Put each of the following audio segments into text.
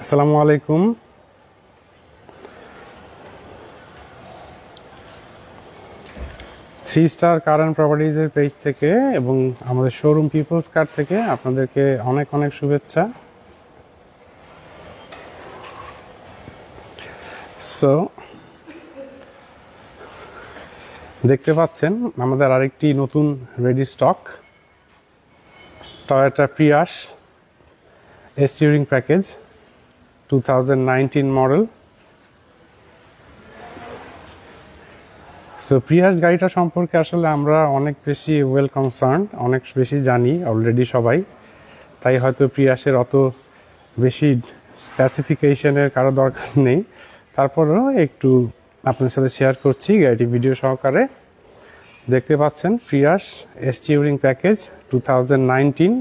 আসসালামু আলাইকুম। Three star car and প্রপার্টিজের পেজ থেকে এবং আমাদের শোরুম পিপলস কার থেকে আপনাদেরকে অনেক অনেক শুভেচ্ছা। সো দেখতে পাচ্ছেন আমাদের আরেকটি নতুন ready stock Toyota Prius steering package 2019 model. So Prius গাড়িটা সম্পর্কে আসলে আমরা অনেক বেশি ওয়েল কনসার্ন, অনেক বেশি জানি অলরেডি সবাই, তাই হয়তো প্রিয়াসের অত বেশি স্পেসিফিকেশনের কারো দরকার নেই। তারপরেও একটু আপনার সাথে শেয়ার করছি গাড়িটি ভিডিও সহকারে। দেখতে পাচ্ছেন Prius steering package 2019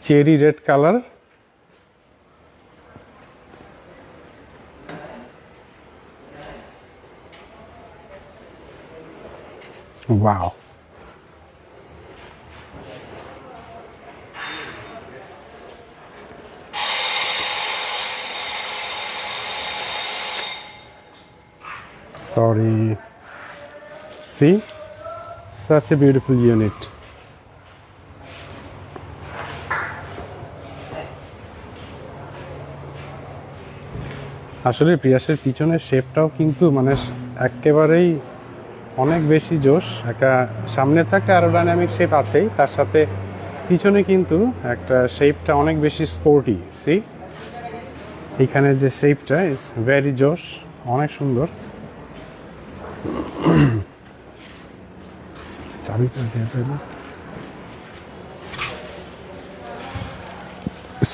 cherry red colour. Wow. Sorry. See? Such a beautiful unit. আসলে প্রিয়াসের পিছনের শেপটাও কিন্তু মানে একেবারেই অনেক বেশি জোশ। একটা সামনে তো একটা অ্যারোডাইনামিক শেপ আছেই, তার সাথে পিছনে কিন্তু একটা শেপটা অনেক বেশি স্পোর্টি। সি এখানে যে শেপটা ইজ ভেরি জোশ, অনেক সুন্দর।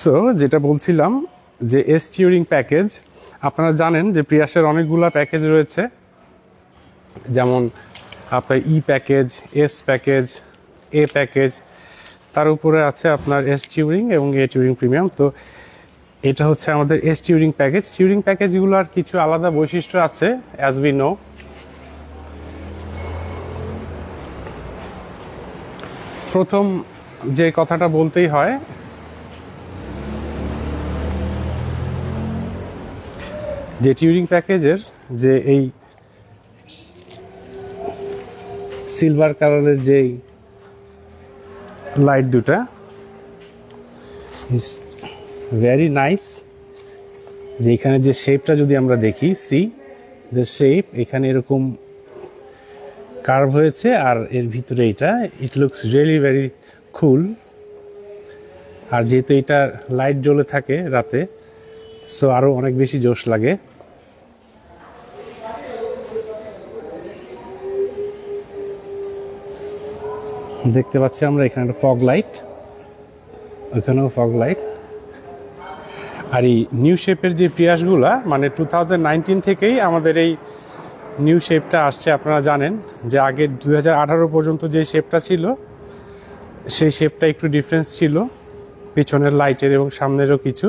সো যেটা বলছিলাম যে স্টিয়ারিং প্যাকেজ, আপনারা জানেন যে প্রিয়াসের অনেকগুলো প্যাকেজ রয়েছে, যেমন আপনার E package, S package, A package, তার উপরে আছে আপনার এস টিউরিং এবং এ টিউরিং প্রিমিয়াম। তো এটা হচ্ছে আমাদের এস টিউরিং প্যাকেজ। টিউরিং প্যাকেজগুলোর কিছু আলাদা বৈশিষ্ট্য আছে অ্যাজ উই নো। প্রথম যে কথাটা বলতেই হয়, যে টিউরিং প্যাকেজের যে এই সিলভার কালারের যে লাইট দুটা ইজ ভেরি নাইস। যে এখানে যে শেপটা যদি আমরা দেখি, সি দ্য শেপ, এখানে এরকম কার্ভ হয়েছে আর এর ভিতরে এটা, it looks really very cool. আর যেহেতু এটা লাইট জ্বলে থাকে রাতে, সো আরও অনেক বেশি জোশ লাগে। দেখতে পাচ্ছি আমরা এখানে একটা ফগ লাইট, ওইখানেও ফগ লাইট। আর এই নিউ শেপের যে প্রিয়াসগুলা মানে 2019 থেকেই আমাদের এই নিউ শেপটা আসছে। আপনারা জানেন যে আগে 2018 পর্যন্ত যে শেপটা ছিল সেই শেপটা একটু ডিফারেন্স ছিল পিছনের লাইটের এবং সামনেরও কিছু,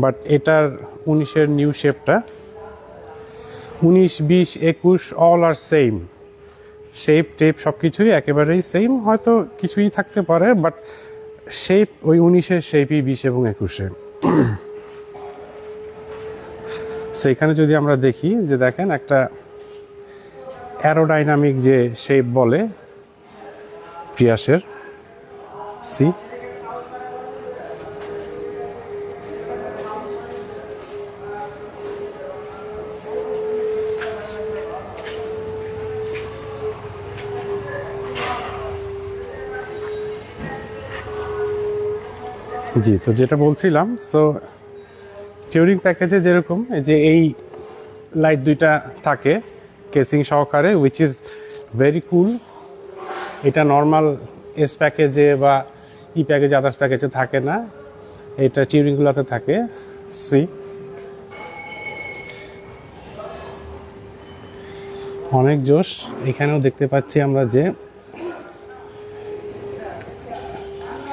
বাট এটার 19-এর নিউ শেপটা 19, 20, 21 অল আর সেম। শেপ টেপ সব কিছুই একেবারেই সেম, হয়তো কিছুই থাকতে পারে, বাট শেপ ওই 19-এর শেপই 20 এবং 21-এ। সেইখানে যদি আমরা দেখি যে দেখেন একটা অ্যারোডাইনামিক যে শেপ বলে প্রিয়াসের, সি জি। তো যেটা বলছিলাম, সো টিউরিং প্যাকেজে যেরকম যে এই লাইট দুইটা থাকে কেসিং সহকারে, উইচ ইজ ভেরি কুল। এটা নর্মাল এস প্যাকেজে বা ই প্যাকেজে, আদার্স প্যাকেজে থাকে না, এটা টিউরিংগুলোতে থাকে। সি অনেক জোশ। এখানেও দেখতে পাচ্ছি আমরা যে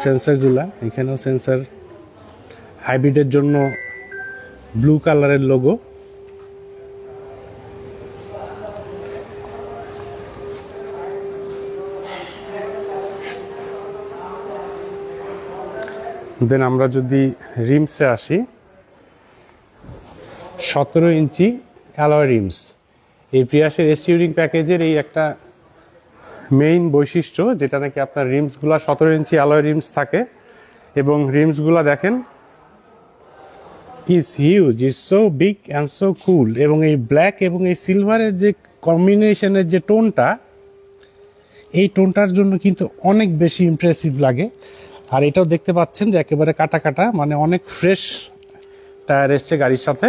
সেন্সারগুলা, এখানেও সেন্সার, হাইব্রিডের জন্য ব্লু কালারের লোগো। দেন আমরা যদি রিমসে আসি, 17 ইঞ্চি অ্যালয় রিমস। এই প্রিয়াসের স্টিয়ারিং প্যাকেজের এই একটা মেইন বৈশিষ্ট্য, যেটা নাকি আপনার রিমসগুলো 17 ইঞ্চি অ্যালয় রিমস থাকে, এবং রিমসগুলো দেখেন is huge, is so big and so কুল। এবং এই ব্ল্যাক এবং এই সিলভারের যে কম্বিনেশনের যে টোনটা, এই টোনটার জন্য কিন্তু অনেক বেশি ইমপ্রেসিভ লাগে। আর এটাও দেখতে পাচ্ছেন যে একেবারে কাটা কাটা, মানে অনেক ফ্রেশ টায়ার এসছে গাড়ির সাথে।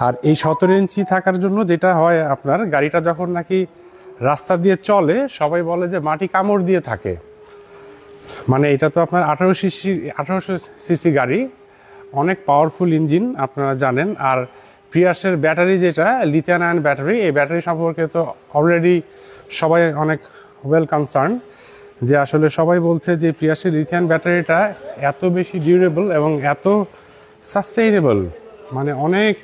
আর এই 17 ইঞ্চি থাকার জন্য যেটা হয়, আপনার গাড়িটা যখন নাকি রাস্তা দিয়ে চলে সবাই বলে যে মাটি কামড় দিয়ে থাকে। মানে এটা তো আপনার 1800 সিসি গাড়ি, অনেক পাওয়ারফুল ইঞ্জিন আপনারা জানেন। আর প্রিয়াসের ব্যাটারি যেটা লিথিয়াম আয়ন ব্যাটারি, এই ব্যাটারি সম্পর্কে তো অলরেডি সবাই অনেক ওয়েল কনসার্ন, যে আসলে সবাই বলছে যে প্রিয়াসের লিথিয়াম ব্যাটারিটা এত বেশি ডিউরেবল এবং এত সাস্টেইনেবল, মানে অনেক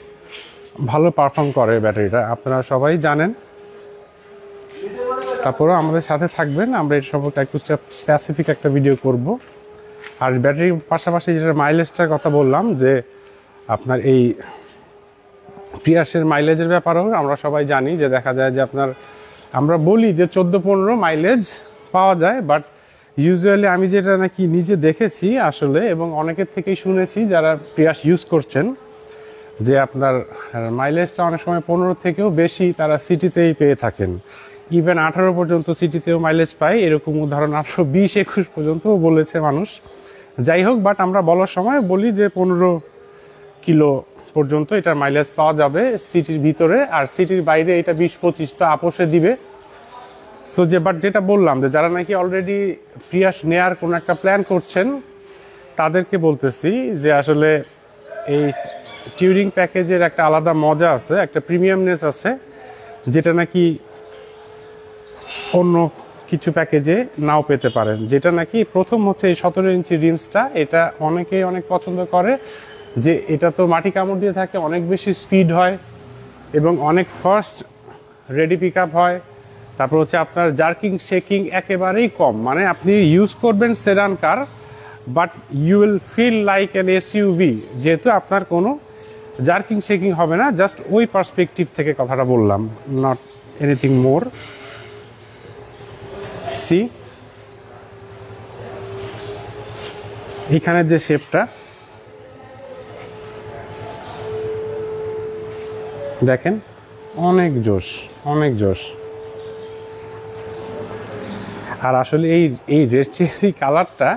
ভালো পারফর্ম করে ব্যাটারিটা, আপনারা সবাই জানেন। তারপরেও আমাদের সাথে থাকবেন, আমরা এর সম্পর্কে একটু স্পেসিফিক একটা ভিডিও করব। আর ব্যাটারির পাশাপাশি যেটা মাইলেজটার কথা বললাম, যে আপনার এই প্রিয়াসের মাইলেজের ব্যাপারেও আমরা সবাই জানি যে দেখা যায় যে আপনার, আমরা বলি যে 14-15 মাইলেজ পাওয়া যায়, বাট ইউজুয়ালি আমি যেটা নাকি নিজে দেখেছি আসলে, এবং অনেকের থেকেই শুনেছি যারা প্রিয়াস ইউজ করছেন, যে আপনার মাইলেজটা অনেক সময় 15 থেকেও বেশি তারা সিটিতেই পেয়ে থাকেন। ইভেন 18 পর্যন্ত সিটিতেও মাইলেজ পায়, এরকম উদাহরণ 18, 20, 21 পর্যন্তও বলেছে মানুষ। যাই হোক, বাট আমরা বলার সময় বলি যে 15 কিলো পর্যন্ত এটার মাইলেজ পাওয়া যাবে সিটির ভিতরে, আর সিটির বাইরে এটা 20-25 তো আপোষে দিবে। সো যে বাট যেটা বললাম, যে যারা নাকি অলরেডি প্রিয়াস নেয়ার কোনো একটা প্ল্যান করছেন, তাদেরকে বলতেছি যে আসলে এই টিউরিং প্যাকেজের একটা আলাদা মজা আছে, একটা প্রিমিয়ামনেস আছে, যেটা নাকি অন্য কিছু প্যাকেজে নাও পেতে পারেন। যেটা নাকি প্রথম হচ্ছে এই 17 ইঞ্চি রিমসটা, এটা অনেকেই অনেক পছন্দ করে, যে এটা তো মাটি কামড় দিয়ে থাকে, অনেক বেশি স্পিড হয় এবং অনেক ফাস্ট রেডি পিক আপ হয়। তারপর হচ্ছে আপনার জার্কিং শেকিং একেবারেই কম, মানে আপনি ইউজ করবেন sedan car, but you will feel like an SUV, যেহেতু আপনার কোনো জার্কিং শেকিং হবে না। জাস্ট ওই পার্সপেক্টিভ থেকে কথাটা বললাম, নট এনিথিং মোর। সি এখানের যে শেপটা দেখেন, অনেক জোশ, অনেক জোশ। আর আসলে এই রেড চেরি কালারটা,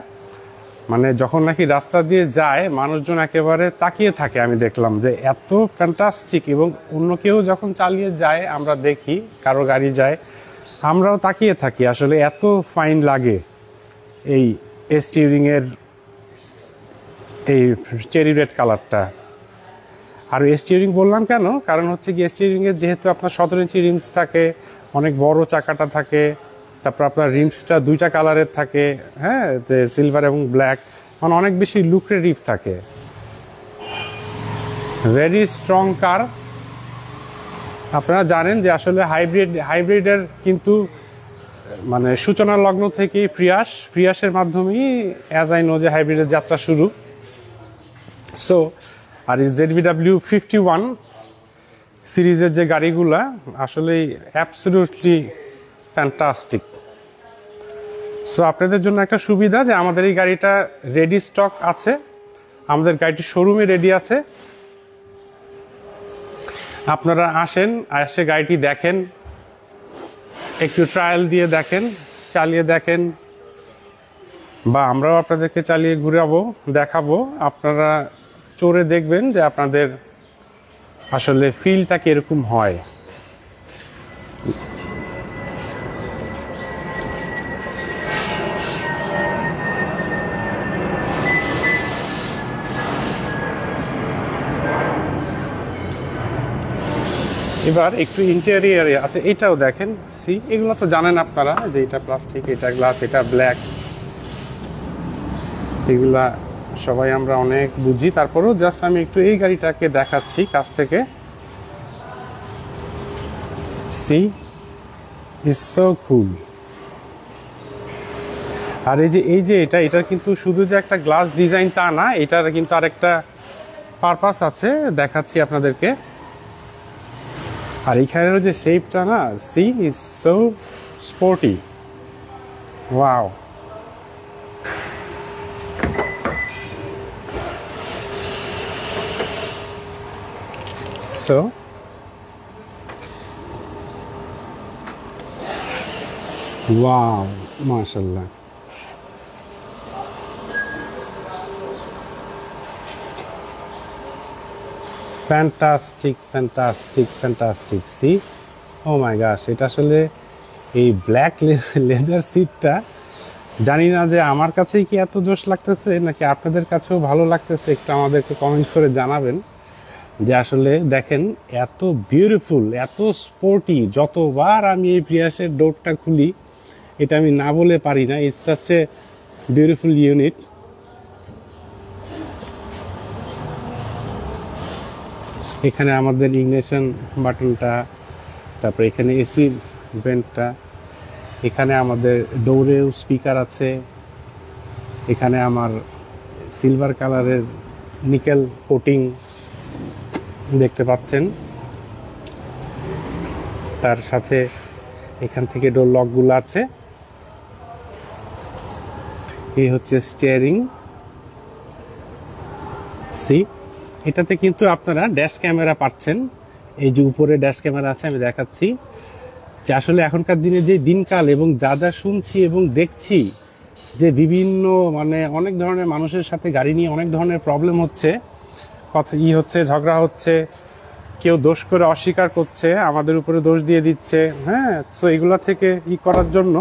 মানে যখন নাকি রাস্তা দিয়ে যায় মানুষজন একেবারে তাকিয়ে থাকে, আমি দেখলাম যে এত ফ্যান্টাস্টিক। এবং অন্য কেউ যখন চালিয়ে যায়, আমরা দেখি কারো গাড়ি যায়, আমরাও তাকিয়ে থাকি, আসলে এত ফাইন লাগে এই স্টিয়ারিংয়ের এই চেরি রেড কালারটা। আর স্টিয়ারিং বললাম কেন, কারণ হচ্ছে কি স্টিয়ারিংয়ের যেহেতু আপনার 17 ইঞ্চি রিমস থাকে, অনেক বড় চাকাটা থাকে, তারপর আপনার রিমসটা 2টা কালারের থাকে, হ্যাঁ, যে সিলভার এবং ব্ল্যাক, মানে অনেক বেশি লুক্রেটিভ থাকে। ভেরি স্ট্রং কার। আপনারা জানেন যে আসলে হাইব্রিডের কিন্তু মানে সূচনা লগ্ন থেকেই প্রিয়াসের মাধ্যমেই অ্যাজ আই নো যে হাইব্রিডের যাত্রা শুরু। সো আর এই ZBW 51 সিরিজের যে গাড়িগুলা আসলে অ্যাবসলিউটলি ফ্যান্টাস্টিক। সো আপনাদের জন্য একটা সুবিধা যে আমাদের এই গাড়িটা রেডি স্টক আছে, আমাদের গাড়িটি শোরুমে রেডি আছে। আপনারা আসেন, এসে গাড়িটি দেখেন, একটু ট্রায়াল দিয়ে দেখেন, চালিয়ে দেখেন, বা আমরাও আপনাদেরকে চালিয়ে ঘুরাবো, দেখাবো। আপনারা চড়ে দেখবেন যে আপনাদের আসলে ফিলটা কিরকম হয়। এবার একটু ইন্টেরিয়ারে আছে, এটাও দেখেন। সি এগুলো তো জানেন আপনারা যে এটা প্লাস্টিক, এটা গ্লাস, এটা ব্ল্যাক, এগুলা সবাই আমরা অনেক বুঝি। তারপরেও জাস্ট আমি একটু এই গাড়িটাকে দেখাচ্ছি কাছ থেকে। See it's so cool. আর এই যে এটা কিন্তু শুধু যে একটা গ্লাস ডিজাইন তা না, এটার কিন্তু আরেকটা পারপাস আছে, দেখাচ্ছি আপনাদেরকে। আর এইখানেরও যে শেপটা না, she is so sporty, wow. So wow, মাশাআল্লাহ। Fantastic fantastic fantastic, see, oh my gosh. এটা আসলে এই ব্ল্যাক লেদার সিটটা, জানি না যে আমার কাছেই কি এত জোশ লাগতেছে নাকি আপনাদের কাছেও ভালো লাগতেছে, একটু আমাদেরকে কমেন্ট করে জানাবেন। যে আসলে দেখেন এত বিউটিফুল, এত স্পোর্টি, যতবার আমি এই প্রিয়াসের ডোরটা খুলি এটা আমি না বলে পারি না। It's such a beautiful unit. এখানে আমাদের ইগনিশন বাটনটা, তারপরে এখানে এসি ভেন্টটা, এখানে আমাদের ডোরেও স্পিকার আছে, এখানে আমার সিলভার কালারের নিকেল কোটিং দেখতে পাচ্ছেন। তার সাথে এখান থেকে ডোর লকগুলো আছে। এই হচ্ছে স্টিয়ারিং, সি। এটাতে কিন্তু আপনারা ড্যাশ ক্যামেরা পাচ্ছেন। এই যে উপরে ড্যাশ ক্যামেরা আছে, আমি দেখাচ্ছি যে আসলে এখনকার দিনে যে দিনকাল এবং যা যা শুনছি এবং দেখছি যে বিভিন্ন মানে অনেক ধরনের মানুষের সাথে গাড়ি নিয়ে অনেক ধরনের প্রবলেম হচ্ছে, কথা হচ্ছে, ঝগড়া হচ্ছে, কেউ দোষ করে অস্বীকার করছে, আমাদের উপরে দোষ দিয়ে দিচ্ছে, হ্যাঁ। সো এগুলা থেকে করার জন্য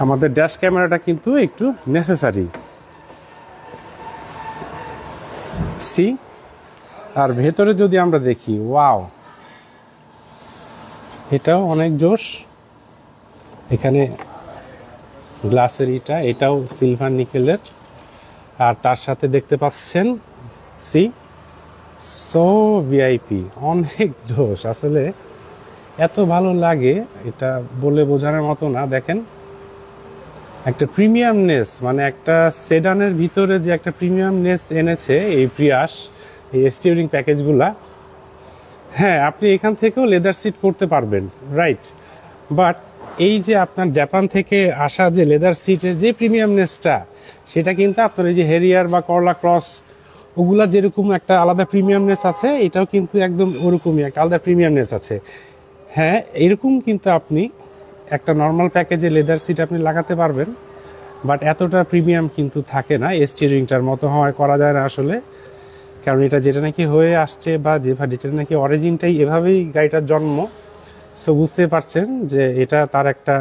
আমাদের ড্যাশ ক্যামেরাটা কিন্তু একটু নেসেসারি, সি। আর ভেতরে যদি আমরা দেখি, ওয়াও, এটাও অনেক জোশ। এখানে গ্লাসের এটাও সিলভার নিকেলের। আর তার সাথে দেখতে পাচ্ছেন, সি, সো ভিআইপি, অনেক জোশ। আসলে এত ভালো লাগে, এটা বলে বোঝানোর মতো না। দেখেন একটা প্রিমিয়ামনেস, মানে একটা সেডানের ভিতরে যে একটা প্রিমিয়ামনেস এনেছে এই প্রিয়াস, এই স্টিয়ারিং প্যাকেজগুলা। হ্যাঁ, আপনি এখান থেকেও লেদার সিট করতে পারবেন, রাইট। বাট এই যে আপনার জাপান থেকে আসা যে লেদার সিটের যে প্রিমিয়ামনেসটা, সেটা কিন্তু আপনার এই যে হেরিয়ার বা করলা ক্রস ওগুলা যেরকম একটা আলাদা প্রিমিয়ামনেস আছে, এটাও কিন্তু একদম ওরকমই একটা আলাদা প্রিমিয়ামনেস আছে। হ্যাঁ, এরকম কিন্তু আপনি একটা নর্মাল প্যাকেজে লেদার সিট আপনি লাগাতে পারবেন, বাট এতটা প্রিমিয়াম কিন্তু থাকে না। স্টিয়ারিংটার মতো হয় করা যায় না আসলে, কারণ এটা যেটা নাকি হয়ে আসছে বা যেটা নাকি অরিজিনটাই এভাবেই গাড়িটার জন্ম। সো বুঝতে পারছেন যে এটা তার একটা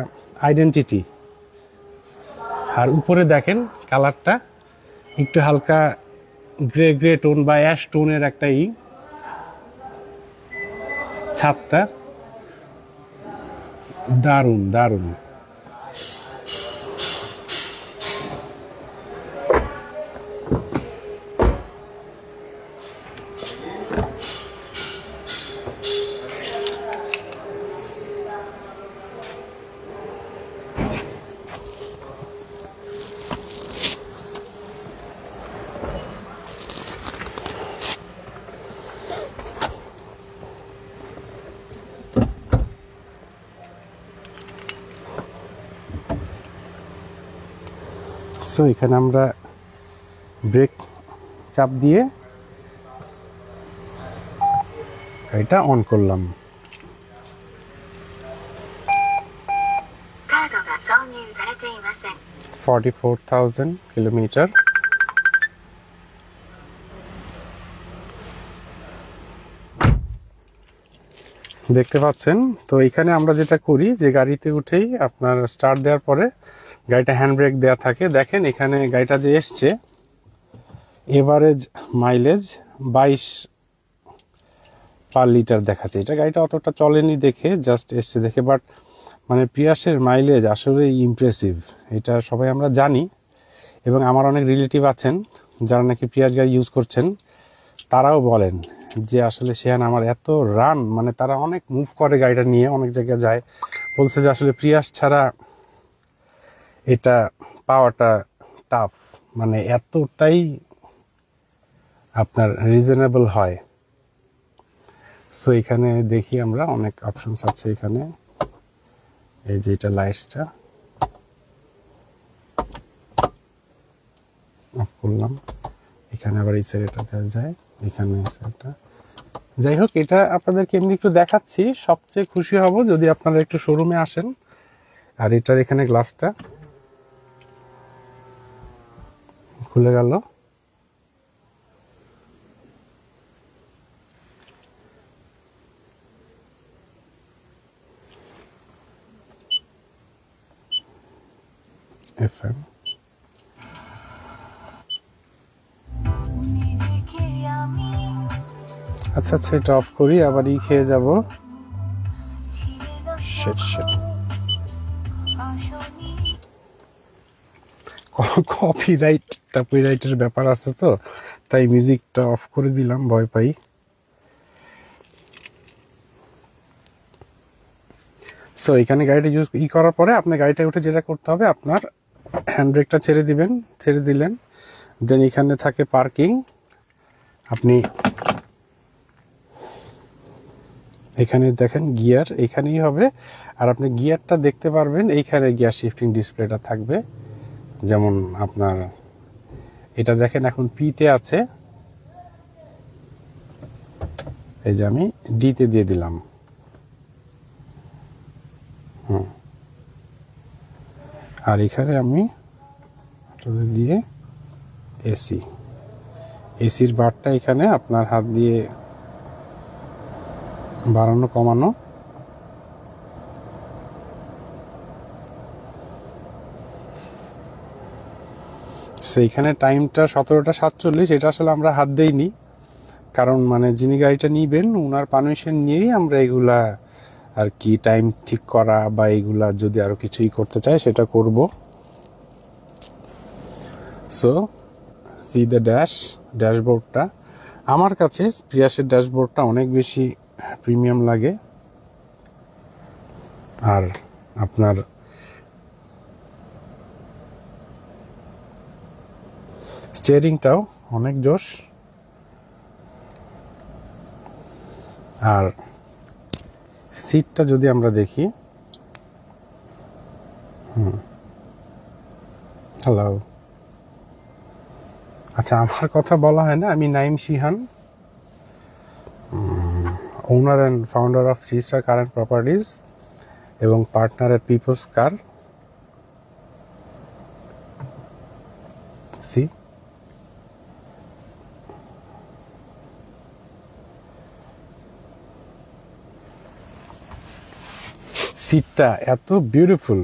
আইডেন্টিটি। আর উপরে দেখেন কালারটা একটু হালকা গ্রে গ্রে টোন বা অ্যাশ টোনের একটা ছাদটা দারুণ দারুণ। সো এখানে আমরা ব্রেক চাপ দিয়ে এটা অন করলাম। 44,000 কিলোমিটার। দেখতে পাচ্ছেন। তো এখানে আমরা যেটা করি যে গাড়িতে উঠেই আপনার স্টার্ট দেওয়ার পরে গাড়িটা হ্যান্ড ব্রেক দেওয়া থাকে। দেখেন এখানে গাড়িটা যে এসছে এভারেজ মাইলেজ 22 পার লিটার দেখাচ্ছে। এটা গাড়িটা অতটা চলেনি দেখে, জাস্ট এসছে দেখে, বাট মানে প্রিয়াসের মাইলেজ আসলে ইমপ্রেসিভ, এটা সবাই আমরা জানি। এবং আমার অনেক রিলেটিভ আছেন যারা নাকি প্রিয়াস গাড়ি ইউজ করছেন, তারাও বলেন যে আসলে শিহান আমার এত রান, মানে তারা অনেক মুভ করে গাড়িটা নিয়ে, অনেক জায়গায় যায়, বলছে যে আসলে প্রিয়াস ছাড়া এটা পাওয়াটা টাফ, মানে এতটাই আপনার রিজনেবল হয়। সো এখানে দেখি আমরা অনেক অপশনস আছে এখানে। এই যে এটা লাইটসটা অফ করলাম, এখানে আবার এই সাইডটা দেওয়া যায়, এখানে এই সাইডটা। যাই হোক, এটা আপনাদেরকে এমনি একটু দেখাচ্ছি, সবচেয়ে খুশি হব যদি আপনারা একটু শোরুমে আসেন। আর এটার এখানে গ্লাসটা খুলে গেল, FM আচ্ছা আচ্ছা, এটা অফ করি, আবার খেয়ে যাব। কপিরাইটের ব্যাপার আছে তো, তাই মিউজিকটা অফ করে দিলাম, ভয় পাই। সো এখানে গাড়িটা ইউজ করার পরে আপনার গাড়িটা উঠে যেটা করতে হবে, আপনার হ্যান্ড ব্রেকটা ছেড়ে দিবেন, ছেড়ে দিলেন, দেন এখানে থাকে পার্কিং, আপনি এখানে দেখেন গিয়ার এখানেই হবে, আর আপনি গিয়ারটা দেখতে পারবেন এইখানে, গিয়ার শিফটিং ডিসপ্লেটা থাকবে। যেমন আপনার এটা দেখেন এখন পিতে আছে, এই যে আমি ডিতে দিয়ে দিলাম, আর এখানে আমি দিয়ে এসির বারটা এখানে আপনার হাত দিয়ে বাড়ানো কমানো, সেইখানে টাইমটা 17:47, এটা আসলে আমরা হাত দেইনি, কারণ মানে যিনি গাড়িটা নিবেন ওনার পারমিশন নিয়েই আমরা এগুলা আর কি টাইম ঠিক করা বা এগুলা যদি আরো কিছুই করতে চাই সেটা করব। সো সি দ্য ড্যাশবোর্ডটা আমার কাছে প্রিয়াসের ড্যাশবোর্ডটা অনেক বেশি প্রিমিয়াম লাগে, আর আপনার স্টিয়ারিংটাও অনেক জোশ, আর সিটটা যদি আমরা দেখি, হ্যালো, আচ্ছা আমার কথা বলা হয় না, আমি Naim Shihan, owner and founder of 3 Star car and properties এবং partner at People's car. See সিটটা এত বিউটিফুল,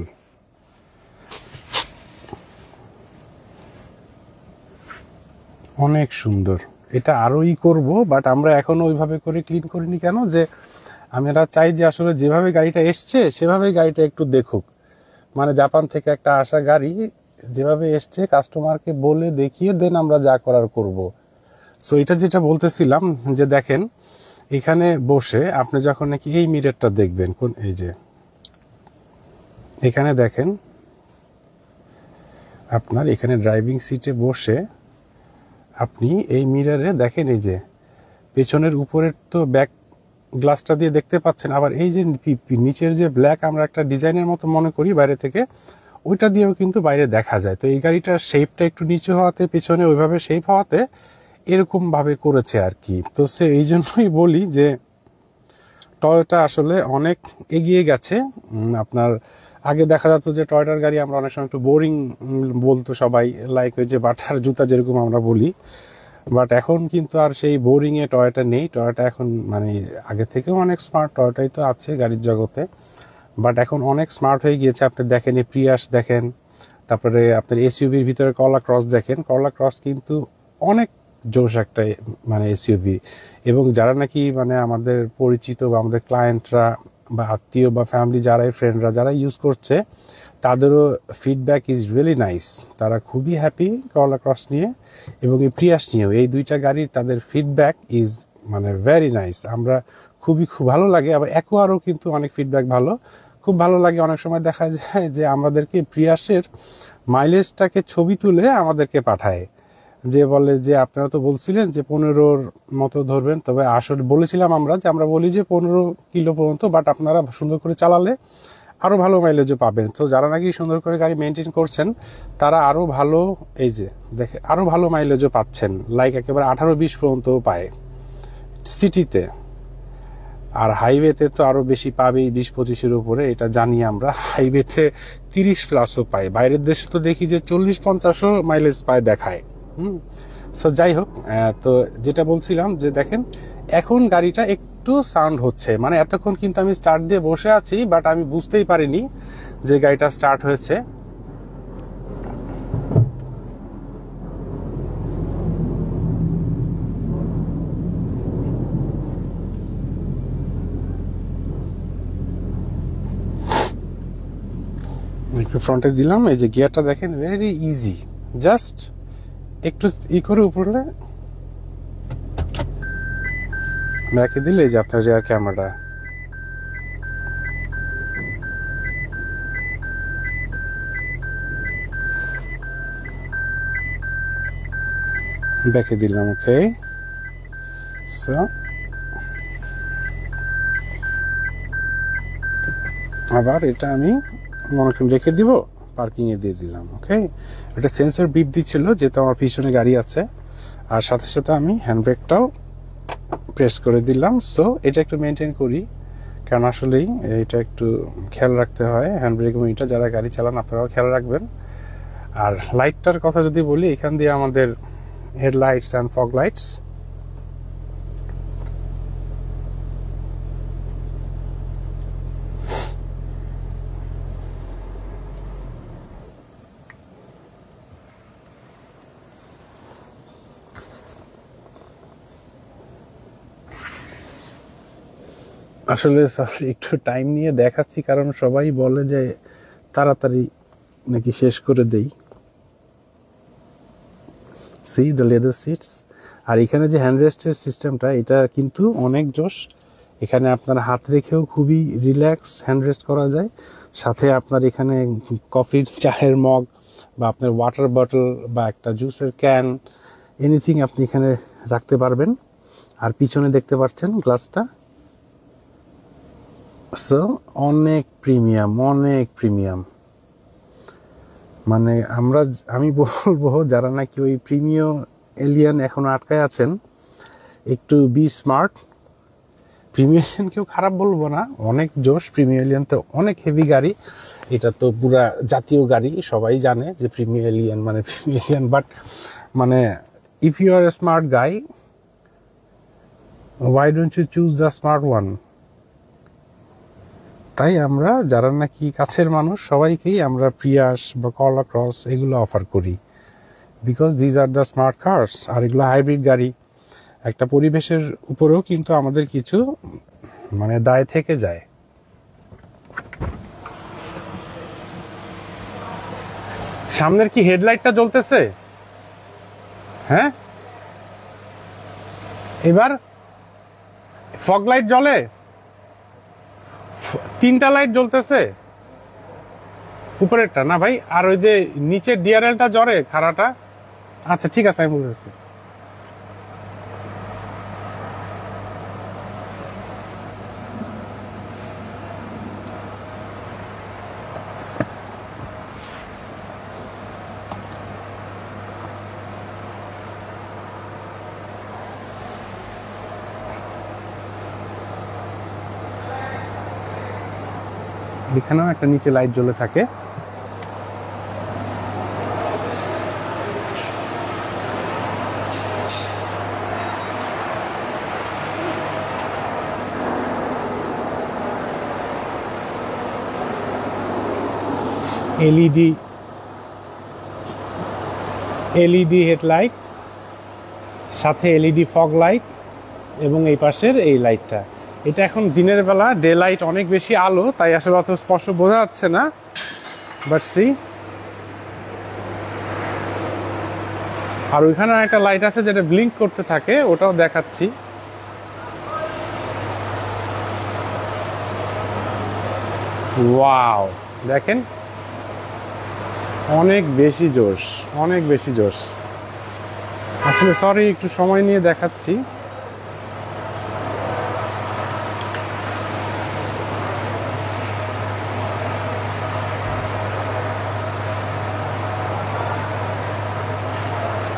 অনেক সুন্দর। এটা আরোই করব, বাট আমরা এখনো ওইভাবে করে ক্লিন করিনি, কেন যে আমরা চাই যে আসলে যেভাবে গাড়িটা এসছে সেভাবে গাড়িটা একটু দেখুক, মানে জাপান থেকে একটা আসা গাড়ি যেভাবে এসছে কাস্টমারকে বলে দেখিয়ে দেন আমরা যা করার করব। সো এটা যেটা বলতেছিলাম যে দেখেন এখানে বসে আপনি যখন নাকি এই মিররটা দেখবেন, কোন এই যে এখানে দেখেন আপনার এখানে ড্রাইভিং সিটে বসে আপনি এই মিররে দেখেন এই যে পেছনের উপরের তো ব্যাক গ্লাসটা দিয়ে দেখতে পাচ্ছেন, আবার এই যে নিচের যে ব্ল্যাক আমরা একটা ডিজাইনের মতো মনে করি বাইরে থেকে, ওইটা দিয়েও কিন্তু বাইরে দেখা যায়। তো এই গাড়িটার শেপটা একটু নিচু হওয়াতে, পেছনে ওইভাবে শেপ হওয়াতে এরকম ভাবে করেছে আর কি। তো সে এই জন্যই বলি যে টয়োটা আসলে অনেক এগিয়ে গেছে। আপনার আগে দেখা যেত যে টয়োটার গাড়ি আমরা অনেক সময় একটু বোরিং বলতো সবাই, লাইক ওই যে বাটার জুতা যেরকম আমরা বলি, বাট এখন কিন্তু আর সেই বোরিংয়ে টয়োটা নেই। টয়োটা এখন মানে আগে থেকেও অনেক স্মার্ট, টয়োটাই তো আছে গাড়ির জগতে, বাট এখন অনেক স্মার্ট হয়ে গিয়েছে। আপনি দেখেন এই প্রিয়াস দেখেন, তারপরে আপনার এসইউভির ভিতরে করলা ক্রস দেখেন, করলা ক্রস কিন্তু অনেক জোশ একটা মানে এসইউভি। এবং যারা নাকি মানে আমাদের পরিচিত বা আমাদের ক্লায়েন্টরা বা আত্মীয় বা ফ্যামিলি যারাই ফ্রেন্ডরা যারা ইউজ করছে তাদেরও ফিডব্যাক ইজ রিয়েলি নাইস, তারা খুবই হ্যাপি করলা ক্রস নিয়ে এবং এই প্রিয়াস নিয়েও। এই দুইটা গাড়ির তাদের ফিডব্যাক ইজ মানে ভেরি নাইস, আমরা খুব ভালো লাগে। আবার অ্যাকোয়ারও কিন্তু অনেক ফিডব্যাক ভালো, খুব ভালো লাগে। অনেক সময় দেখা যায় যে আমাদেরকে প্রিয়াসের মাইলেজটাকে ছবি তুলে আমাদেরকে পাঠায়, যে বলে যে আপনারা তো বলছিলেন যে 15-র মতো ধরবেন, তবে আসলে বলেছিলাম আমরা যে আমরা বলি যে 15 কিলো পর্যন্ত, বাট আপনারা সুন্দর করে চালালে আরও ভালো মাইলেজও পাবেন। তো যারা নাকি সুন্দর করে গাড়ি মেনটেন করছেন তারা আরও ভালো, এই যে দেখে আরও ভালো মাইলেজও পাচ্ছেন, লাইক একেবারে 18-20 পর্যন্তও পায় সিটিতে। আর হাইওয়েতে তো আরও বেশি পাবেই, 20-25-এর উপরে, এটা জানি আমরা। হাইওয়েতে 30+ পায়, বাইরের দেশে তো দেখি যে 40-50ও মাইলেজ পায় দেখায়। সো যাই হোক, তো যেটা বলছিলাম যে দেখেন এখন গাড়িটা একটু সাউন্ড হচ্ছে, মানে এতক্ষণ কিন্তু আমি স্টার্ট দিয়ে বসে আছি বাট আমি বুঝতেই পারিনি যে গাড়িটা স্টার্ট হয়েছে। একটু ফ্রন্টে দিলাম, এই যে গিয়ারটা দেখেন ভেরি ইজি, জাস্ট একটু করে উপরে ব্যাকে দিলে যে আপনার রিয়ার ক্যামেরাটা ব্যাকে দিলাম। ওকে, সো আবার এটা আমি মনে করি রেখে দিব, পার্কিং এ দিয়ে দিলাম। ওকে, এটা সেন্সর বিপ দিচ্ছিল যেহেতু আমার পিছনে গাড়ি আছে, আর সাথে সাথে আমি হ্যান্ডব্রেকটাও প্রেস করে দিলাম। সো এটা একটু মেনটেন করি, কারণ আসলেই এটা একটু খেয়াল রাখতে হয়। হ্যান্ডব্রেক এবং এটা যারা গাড়ি চালান আপনারাও খেয়াল রাখবেন। আর লাইটটার কথা যদি বলি, এখান দিয়ে আমাদের হেডলাইটস অ্যান্ড ফগ লাইটস, আসলে একটু টাইম নিয়ে দেখাচ্ছি কারণ সবাই বলে যে তাড়াতাড়ি নাকি শেষ করে দেই। সি দ্য লেদার সিটস, আর এখানে যে হ্যান্ডরেস্টের সিস্টেমটা এটা কিন্তু অনেক জোশ। এখানে আপনার হাত রেখেও খুবই রিল্যাক্স হ্যান্ডরেস্ট করা যায়। সাথে আপনার এখানে কফির চায়ের মগ বা আপনার ওয়াটার বটল বা একটা জুসের ক্যান, এনিথিং আপনি এখানে রাখতে পারবেন। আর পিছনে দেখতে পাচ্ছেন গ্লাসটা, সো অনেক প্রিমিয়াম। মানে আমি বলবো যারা নাকি ওই প্রিমিয়াম এলিয়ান এখনো আটকায় আছেন, একটু বি স্মার্ট। প্রিমিয়াম এলিয়ান কেউ খারাপ বলবো না, অনেক জোশ। প্রিমিয়াম এলিয়ান তো অনেক হেভি গাড়ি, এটা তো পুরা জাতীয় গাড়ি, সবাই জানে যে প্রিমিয়াম এলিয়ান মানে প্রিমিয়াম এলিয়ান। বাট মানে if you are a smart guy, why don't you choose the smart one? তাই আমরা যারা নাকি কাছের মানুষ সবাইকেই আমরা প্রিয়াস বা কলা ক্রস এগুলো অফার করি, because these are the smart cars. আর এগুলো হাইব্রিড গাড়ি, একটা পরিবেশের উপরেও কিন্তু আমাদের কিছু মানে দায় থেকে যায়। সামনের কি হেডলাইটটা জ্বলতেছে? হ্যাঁ, এবার ফগ লাইট জ্বলে, 3টা লাইট জ্বলতেছে উপরেরটা না ভাই, আর ওই যে নিচের ডিআরএলটা জ্বরে খাড়াটা। আচ্ছা ঠিক আছে, আমি বুঝেছি। এখানেও একটা নিচে লাইট জ্বলে থাকে। এলইডি হেডলাইট, সাথে এলইডি ফগ লাইট, এবং এই পাশের এই লাইটটা। এটা এখন দিনের বেলা, ডে লাইট অনেক বেশি আলো, তাই আসলে অত স্পষ্ট বোঝা যাচ্ছে না, বাট সি। আর ওইখানে একটা লাইট আছে যেটা ব্লিঙ্ক করতে থাকে, ওটাও দেখাচ্ছি। ওয়াও, দেখেন অনেক বেশি জোশ, অনেক বেশি জোশ। আসলে সরি, একটু সময় নিয়ে দেখাচ্ছি।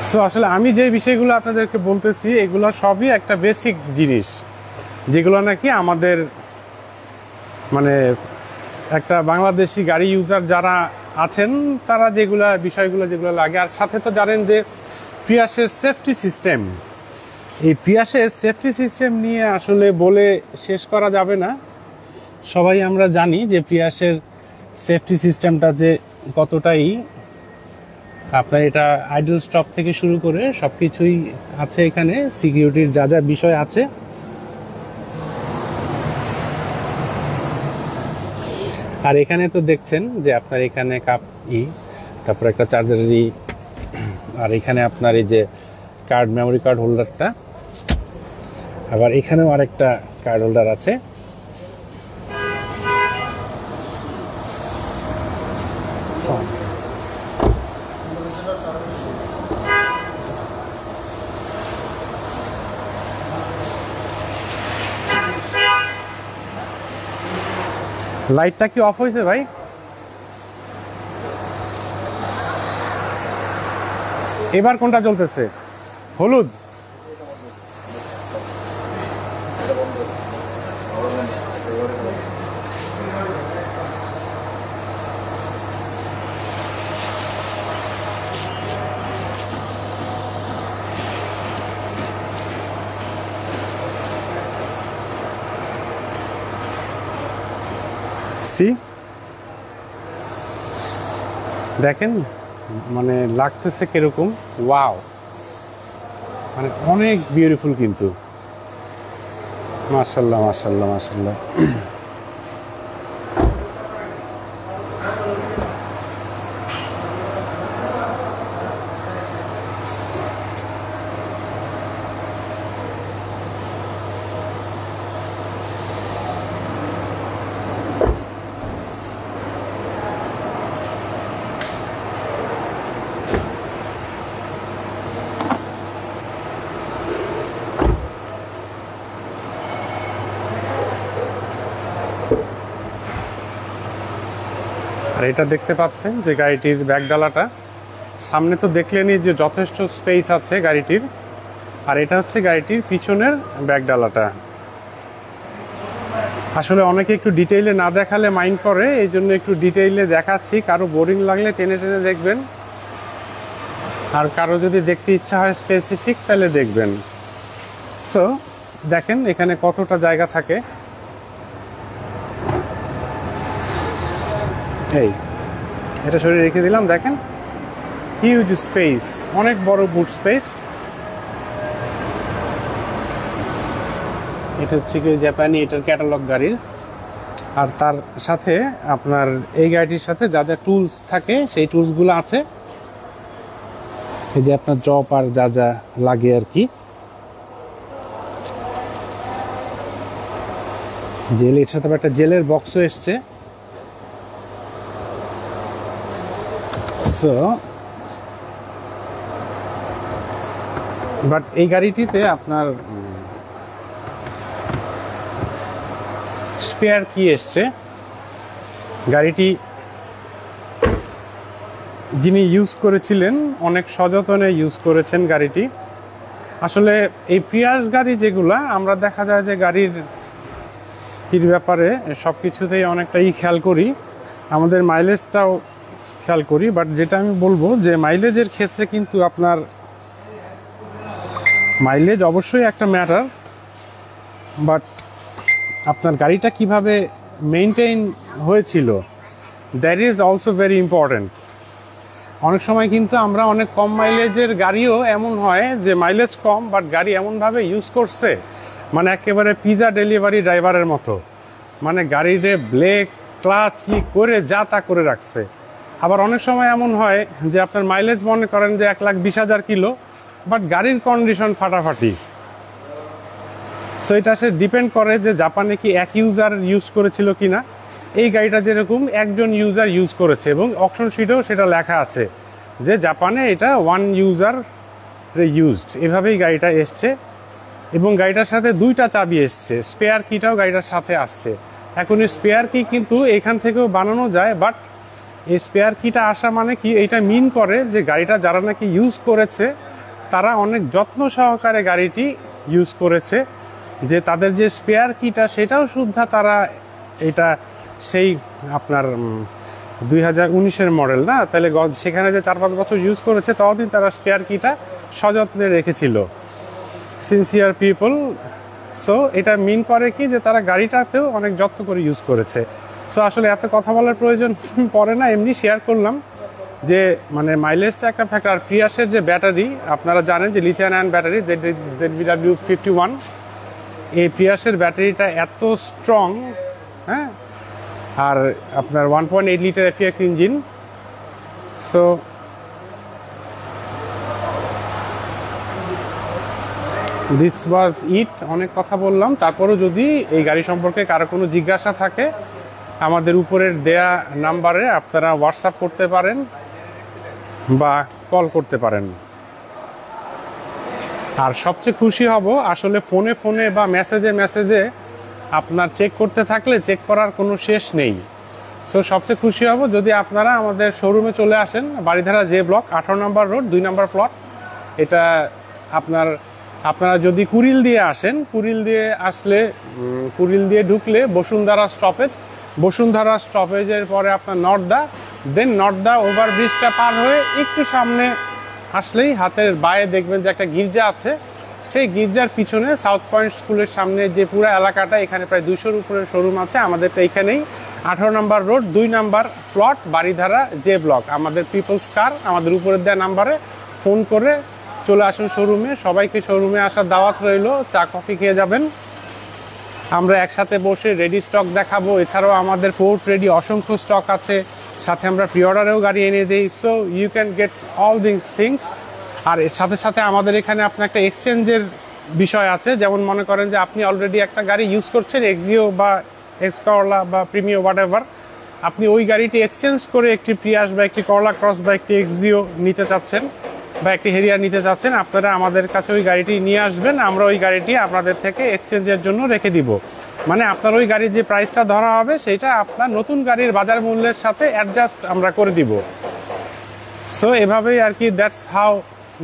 সো আসলে আমি যে বিষয়গুলো আপনাদেরকে বলতেছি এগুলো সবই একটা বেসিক জিনিস, যেগুলো নাকি আমাদের মানে একটা বাংলাদেশি গাড়ি ইউজার যারা আছেন তারা বিষয়গুলো যেগুলো লাগে। আর সাথে তো জানেন যে প্রিয়াসের সেফটি সিস্টেম, এই প্রিয়াসের সেফটি সিস্টেম নিয়ে আসলে বলে শেষ করা যাবে না। সবাই আমরা জানি যে প্রিয়াসের সেফটি সিস্টেমটা যে কতটাই, আপনার এটা আইডল স্টপ থেকে শুরু করে সব কিছুই আছে এখানে, সিকিউরিটির যা যা বিষয় আছে। আর এখানে তো দেখছেন যে আপনার এখানে তারপর একটা চার্জারের আর এখানে আপনার এই যে মেমোরি কার্ড হোল্ডারটা, আবার এখানেও আরেকটা কার্ড হোল্ডার আছে। লাইটটা কি অফ হয়েছে ভাই? এবার কোনটা জ্বলতেছে? হলুদ। দেখেন মানে লাগতেছে কিরকম, ওয়াও, মানে অনেক বিউটিফুল কিন্তু, মাশাআল্লাহ মাশাআল্লাহ মাশাআল্লাহ। আর এটা দেখতে পাচ্ছেন যে গাড়িটির ব্যাকডালাটা, সামনে তো দেখলেনই যে যথেষ্ট স্পেস আছে গাড়িটির, আর এটা হচ্ছে গাড়িটির পিছনের ব্যাকডালাটা। আসলে অনেকে একটু ডিটেইলে না দেখালে মাইন্ড করে, এই জন্য একটু ডিটেইলে দেখাচ্ছি। কারো বোরিং লাগলে টেনে টেনে দেখবেন, আর কারো যদি দেখতে ইচ্ছা হয় স্পেসিফিক তাহলে দেখবেন। সো দেখেন এখানে কতটা জায়গা থাকে, এই এটা সরিয়ে রেখে দিলাম, দেখেন হিউজ স্পেস, অনেক বড় বুট স্পেস। এটা হচ্ছে কি জাপানি, এটার ক্যাটালগ গাড়ির। আর তার সাথে আপনার এই গাড়িটির সাথে যা যা টুলস থাকে সেই টুলসগুলো আছে, এই যে আপনার জব আর যা যা লাগে আর কি। জেল, এর সাথে একটা জেলের বক্সও এসছে। সো বাট এই গাড়িটিতে আপনার স্পেয়ার কি এসছে, গাড়িটি যিনি ইউজ করেছিলেন অনেক সযত্নে ইউজ করেছেন গাড়িটি। আসলে এই প্রিয়াস গাড়ি যেগুলা, আমরা দেখা যায় যে গাড়ির ব্যাপারে সব কিছুতেই অনেকটাই খেয়াল করি, আমাদের মাইলেজটাও খেয়াল করি। বাট যেটা আমি বলবো যে মাইলেজের ক্ষেত্রে কিন্তু আপনার মাইলেজ অবশ্যই একটা ম্যাটার, বাট আপনার গাড়িটা কিভাবে মেইনটেইন হয়েছিল, that is also very important. অনেক সময় কিন্তু আমরা অনেক কম মাইলেজের গাড়িও এমন হয় যে মাইলেজ কম, বাট গাড়ি এমনভাবে ইউজ করছে মানে একেবারে পিজা ডেলিভারি ড্রাইভারের মতো, মানে গাড়িতে ব্রেক ক্লাচ করে যা তা করে রাখছে। আবার অনেক সময় এমন হয় যে আপনার মাইলেজ মনে করেন যে 1,20,000 কিলো, বাট গাড়ির কন্ডিশন ফাটাফাটি। সো এটা সে ডিপেন্ড করে যে জাপানে কি এক ইউজার ইউজ করেছিল কিনা, এই গাড়িটা যেরকম একজন ইউজার ইউজ করেছে এবং অকশন শিটেও সেটা লেখা আছে যে জাপানে এটা ওয়ান ইউজার ইউজড, এভাবেই গাড়িটা এসছে। এবং গাড়িটার সাথে 2টা চাবি এসছে, স্পেয়ার কিটাও গাড়িটার সাথে আসছে। এখন এই স্পেয়ার কি কিন্তু এখান থেকেও বানানো যায়, বাট এই স্পেয়ার কিটা আসা মানে কি, এইটা মিন করে যে গাড়িটা যারা নাকি ইউজ করেছে তারা অনেক যত্ন সহকারে গাড়িটি ইউজ করেছে, যে তাদের যে স্পেয়ার কিটা সেটাও শুদ্ধা তারা এটা সেই আপনার 2019-এর মডেল না, তাহলে সেখানে যে 4-5 বছর ইউজ করেছে ততদিন তারা স্পেয়ার কিটা সযত্নে রেখেছিল। Sincere people. সো এটা মিন করে কি যে তারা গাড়িটাতেও অনেক যত্ন করে ইউজ করেছে। সো আসলে এত কথা বলার প্রয়োজন পড়ে না, এমনি শেয়ার করলাম যে মানে মাইলেজটা একটা ফ্যাক্টর। আর প্রিয়াসের যে ব্যাটারি আপনারা জানেন যে লিথিয়াম আয়ন ব্যাটারি ZVW51, এই প্রিয়াসের ব্যাটারিটা এত স্ট্রং, হ্যাঁ, আর আপনার 1.8 litre FX engine. So this was it, অনেক কথা বললাম। তারপরেও যদি এই গাড়ি সম্পর্কে কারো কোনো জিজ্ঞাসা থাকে আমাদের উপরের দেয়া নাম্বারে আপনারা হোয়াটসঅ্যাপ করতে পারেন বা কল করতে পারেন। আর সবচেয়ে খুশি হব আসলে ফোনে বা মেসেজে আপনার চেক করতে থাকলে চেক করার কোনো শেষ নেই। সো সবচেয়ে খুশি হব যদি আপনারা আমাদের শোরুমে চলে আসেন, বাড়িধারা জে ব্লক 18 নম্বর রোড 2 নম্বর প্লট। এটা আপনারা যদি কুড়িল দিয়ে আসেন, কুড়িল দিয়ে ঢুকলে বসুন্ধরা স্টপেজের পরে আপনার নর্দা ওভারব্রিজটা পার হয়ে একটু সামনে আসলেই হাতের বায়ে দেখবেন যে একটা গির্জা আছে। সেই গির্জার পিছনে সাউথ পয়েন্ট স্কুলের সামনে যে পুরো এলাকাটা, এখানে প্রায় 200-র উপরে শোরুম আছে। আমাদেরটা এখানেই 18 নম্বর রোড 2 নম্বর প্লট, বাড়িধারা জে ব্লক। আমাদের পিপলস কার, আমাদের উপরের দেওয়া নাম্বারে ফোন করে চলে আসুন শোরুমে। সবাইকে শোরুমে আসার দাওয়াত রইল, চা কফি খেয়ে যাবেন, আমরা একসাথে বসে রেডি স্টক দেখাবো। এছাড়াও আমাদের পোর্ট রেডি অসংখ্য স্টক আছে, সাথে আমরা প্রি অর্ডারেও গাড়ি এনে দিই। So you can get all this things. আর এর সাথে আমাদের এখানে আপনার একটা এক্সচেঞ্জের বিষয় আছে। যেমন মনে করেন যে আপনি অলরেডি একটা গাড়ি ইউজ করছেন, এক্সিও বা এক্স করলা বা প্রিমিও হোয়াটএভার, আপনি ওই গাড়িটি এক্সচেঞ্জ করে একটি প্রিয়াস বা একটি করলা ক্রস বা একটি এক্সিও নিতে চাচ্ছেন বা একটি হেরিয়ার নিতে চাচ্ছেন, আপনারা আমাদের কাছে ওই গাড়িটি নিয়ে আসবেন, আমরা ওই গাড়িটি আপনাদের থেকে এক্সচেঞ্জের জন্য রেখে দিব। মানে আপনার ওই গাড়ির যে প্রাইসটা ধরা হবে সেটা আপনার নতুন গাড়ির বাজার মূল্যের সাথে অ্যাডজাস্ট আমরা করে দিব। সো এভাবেই আর কি, দ্যাটস হাউ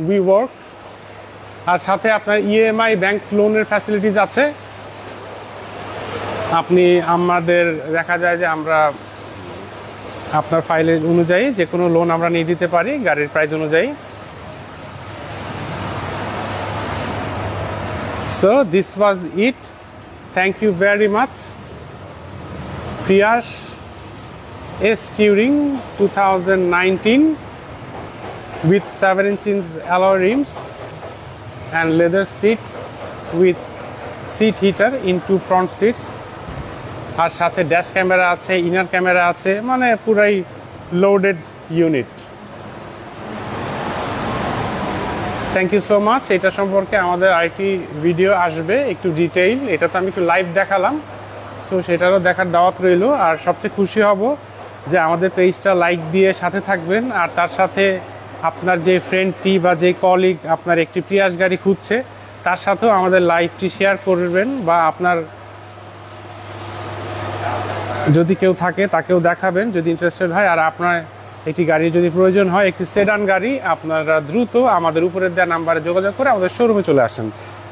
উই ওয়ার্ক। আর সাথে আপনার EMI ব্যাংক লোনের ফ্যাসিলিটিস আছে। আপনি আমাদের দেখা যায় যে আমরা আপনার ফাইলের অনুযায়ী যে কোনো লোন আমরা নিয়ে দিতে পারি গাড়ির প্রাইস অনুযায়ী। So this was it. Thank you very much. Prius S Touring 2019 with 7-inch alloy rims and leather seat with seat heater in 2 front seats. আর সাথে ড্যাশ ক্যামেরা আছে, ইনার ক্যামেরা আছে, মানে পুরাই loaded unit. Thank you so much. এটা সম্পর্কে আমাদের আরেকটি ভিডিও আসবে একটু ডিটেইল, এটা তো আমি একটু লাইভ দেখালাম, সো সেটারও দেখার দাওয়াত রইল। আর সবচেয়ে খুশি হব যে আমাদের পেজটা লাইক দিয়ে সাথে থাকবেন, আর তার সাথে আপনার যে ফ্রেন্ডটি বা যে কলিগ আপনার একটি প্রিয়াস গাড়ি খুঁজছে তার সাথেও আমাদের লাইভটি শেয়ার করবেন, বা আপনার যদি কেউ থাকে তাকেও দেখাবেন যদি ইন্টারেস্টেড হয়। আর আপনার একটি গাড়ি যদি প্রয়োজন হয়, একটি সেডান গাড়ি, আপনারা দ্রুত আমাদের উপরের দেওয়া নাম্বারে যোগাযোগ করে আমাদের শোরুমে চলে আসেন।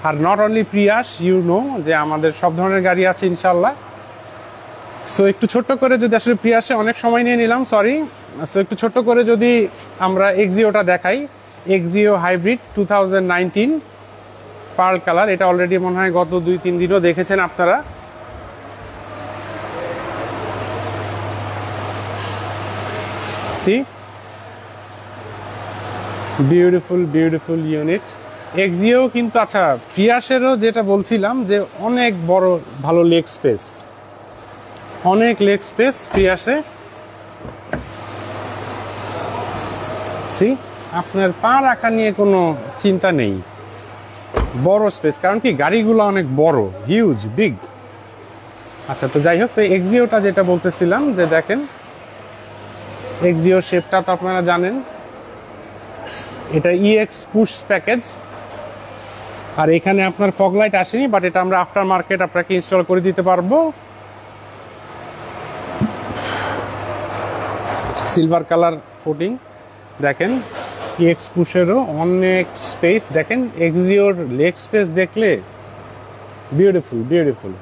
আর not only Prius, you know যে আমাদের সব ধরনের গাড়ি আছে ইনশাল্লাহ। সো একটু ছোট্ট করে যদি, আসলে প্রিয়াসে অনেক সময় নিয়ে নিলাম, সরি। সো একটু ছোট্ট করে যদি আমরা এক্সিওটা দেখাই, এক্সিও হাইব্রিড 2019 পার্ল কালার। এটা অলরেডি মনে হয় গত 2-3 দিনও দেখেছেন আপনারা। C beautiful unit. এক্সিও কিন্তু, আচ্ছা প্রিয়াসেরও যেটা বলছিলাম যে অনেক বড় ভালো লেগ স্পেস, অনেক লেগ স্পেস প্রিয়াসে। সি আপনার পা রাখা নিয়ে কোনো চিন্তা নেই, বড় স্পেস, কারণ কি গাড়িগুলো অনেক বড়, হিউজ বিগ। আচ্ছা, তো যাই হোক, তো এক্সিওটা যেটা বলতেছিলাম যে দেখেন এক্সিও শেপটা তো আপনারা জানেন, এটা ইএক্স পুশ প্যাকেজ। আর এখানে আপনার ফগ লাইট আসেনি, বাট এটা আমরা আফটার মার্কেট আপনাকে ইনস্টল করে দিতে পারবো। সিলভার কালার কোটিং, দেখেন ইএক্স পুশেরও অনেক স্পেস, দেখেন এক্সিওর লেগ স্পেস দেখলে বিউটিফুল বিউটিফুল।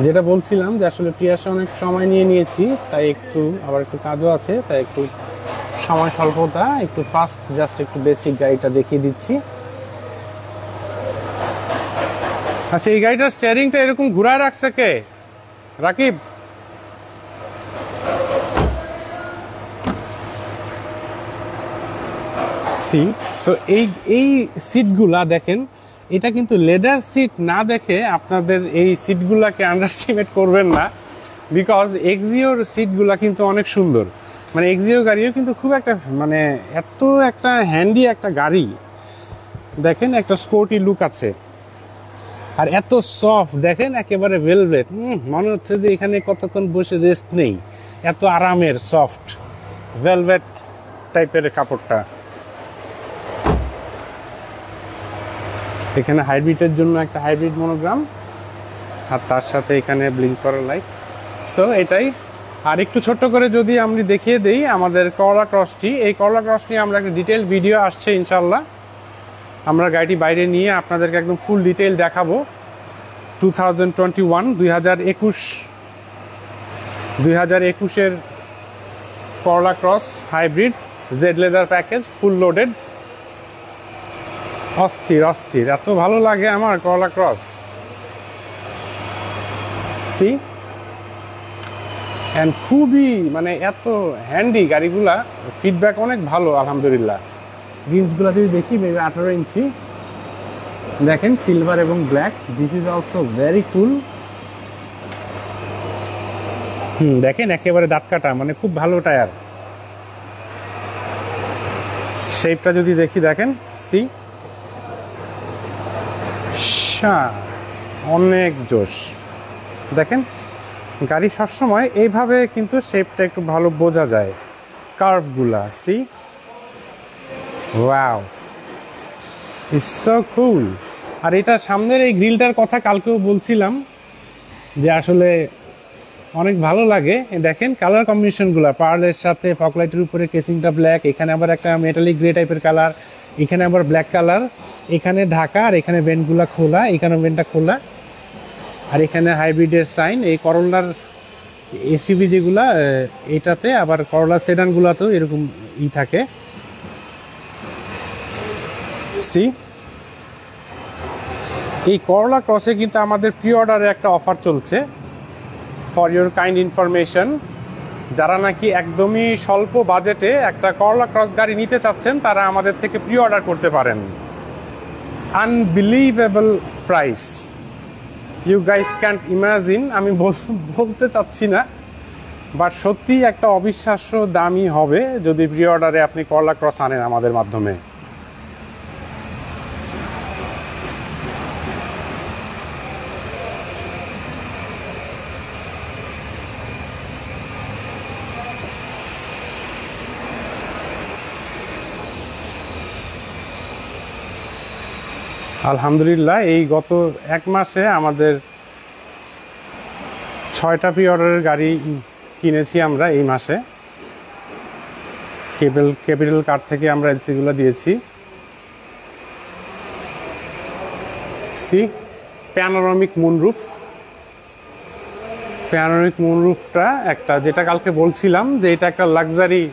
যেটা বলছিলাম যে আসলে প্রিয়াসে অনেক সময় নিয়েছি, তাই একটু আবার একটু কাজও আছে, তাই একটু সময় স্বল্পতা, একটু ফাস্ট জাস্ট একটু বেসিক গাড়িটা দেখিয়ে দিচ্ছি। আচ্ছা, এই গাড়িটার স্টিয়ারিংটা এরকম ঘুরায় রাখছে কে? রাকিব? সো এই সিটগুলা দেখেন, এটা কিন্তু লেদার সিট না দেখে আপনাদের এই সিটগুলাকে আন্ডারস্টিমেট করবেন না, বিকজ এক্সিওর সিটগুলা কিন্তু অনেক সুন্দর। মানে এক্সিও গাড়িও কিন্তু খুব একটা মানে এত একটা হ্যান্ডি একটা গাড়ি, দেখেন একটা স্পোর্টি লুক আছে, আর এত সফট দেখেন, একেবারে ভেলভেট। মনে হচ্ছে যে এখানে কতক্ষণ বসে রেস্ট নেই, এত আরামের সফট ভেলভেট টাইপের কাপড়টা। এখানে হাইব্রিডের জন্য একটা হাইব্রিড মনোগ্রাম, আর তার সাথে এখানে ব্লিঙ্ক করার লাইট। সো এটাই। আর একটু ছোট্ট করে যদি আমি দেখিয়ে দিই আমাদের করলা ক্রসটি, এই করলা ক্রস নিয়ে আমরা একটা ডিটেল ভিডিও আসছে ইনশাল্লাহ, আমরা গাড়িটি বাইরে নিয়ে আপনাদেরকে একদম ফুল ডিটেল দেখাবো। 2021 করলা cross hybrid Z leather package full loaded, অস্থির অস্থির, এত ভালো লাগে আমার করলা ক্রস। সি অ্যান্ড খুবই মানে এত হ্যান্ডি গাড়িগুলা, ফিডব্যাক অনেক ভালো আলহামদুলিল্লাহ। রিমসগুলো যদি দেখি 18 ইঞ্চি, দেখেন সিলভার এবং black, this is also very কুল। দেখেন একেবারে দাঁত কাটা, মানে খুব ভালো টায়ার। শেপটা যদি দেখি দেখেন, সি অনেক জোশ। দেখেন গাড়ি সবসময় এইভাবে কিন্তু শেপটা একটু ভালো বোঝা যায়, কার্ভগুলা। See wow, it's so cool. আর এটা সামনের এই গ্রিলটার কথা কালকেও বলছিলাম যে আসলে অনেক ভালো লাগে। দেখেন কালার কম্বিনেশনগুলো, পার্লের সাথে ফকলাইটের উপরে কেসিংটা ব্ল্যাক, এখানে আবার একটা মেটালিক গ্রে টাইপের কালার, এখানে আবার ব্ল্যাক কালার, এখানে ঢাকা, আর এখানে ভেন্টগুলা খোলা, এখানে ভেন্টটা খোলা, আর এখানে হাইব্রিডের সাইন। এই করলার এসইউভি যেগুলা, এটাতে আবার করলা সেডানগুলাতেও এরকম থাকে। সি এই করলা ক্রসে কিন্তু আমাদের প্রি অর্ডারে একটা অফার চলছে, ফর ইউর কাইন্ড ইনফরমেশন। যারা নাকি একদমই স্বল্প বাজেটে একটা করলা ক্রস গাড়ি নিতে চাচ্ছেন, তারা আমাদের থেকে প্রি অর্ডার করতে পারেন। Unbelievable price, you guys can't imagine. আমি বলতে চাচ্ছি না, বাট সত্যি একটা অবিশ্বাস্য দামই হবে যদি প্রি অর্ডারে আপনি করলা ক্রস আনেন আমাদের মাধ্যমে। আলহামদুলিল্লাহ এই গত এক মাসে আমাদের 6টা প্রি অর্ডারের গাড়ি কিনেছি আমরা এই মাসে। ক্যাপিটাল কার থেকে আমরা এলসিগুলো দিয়েছি। সি প্যানোরামিক মুনরুফ, প্যানোরামিক মুনরুফটা একটা, যেটা কালকে বলছিলাম যে এটা একটা লাক্সারি,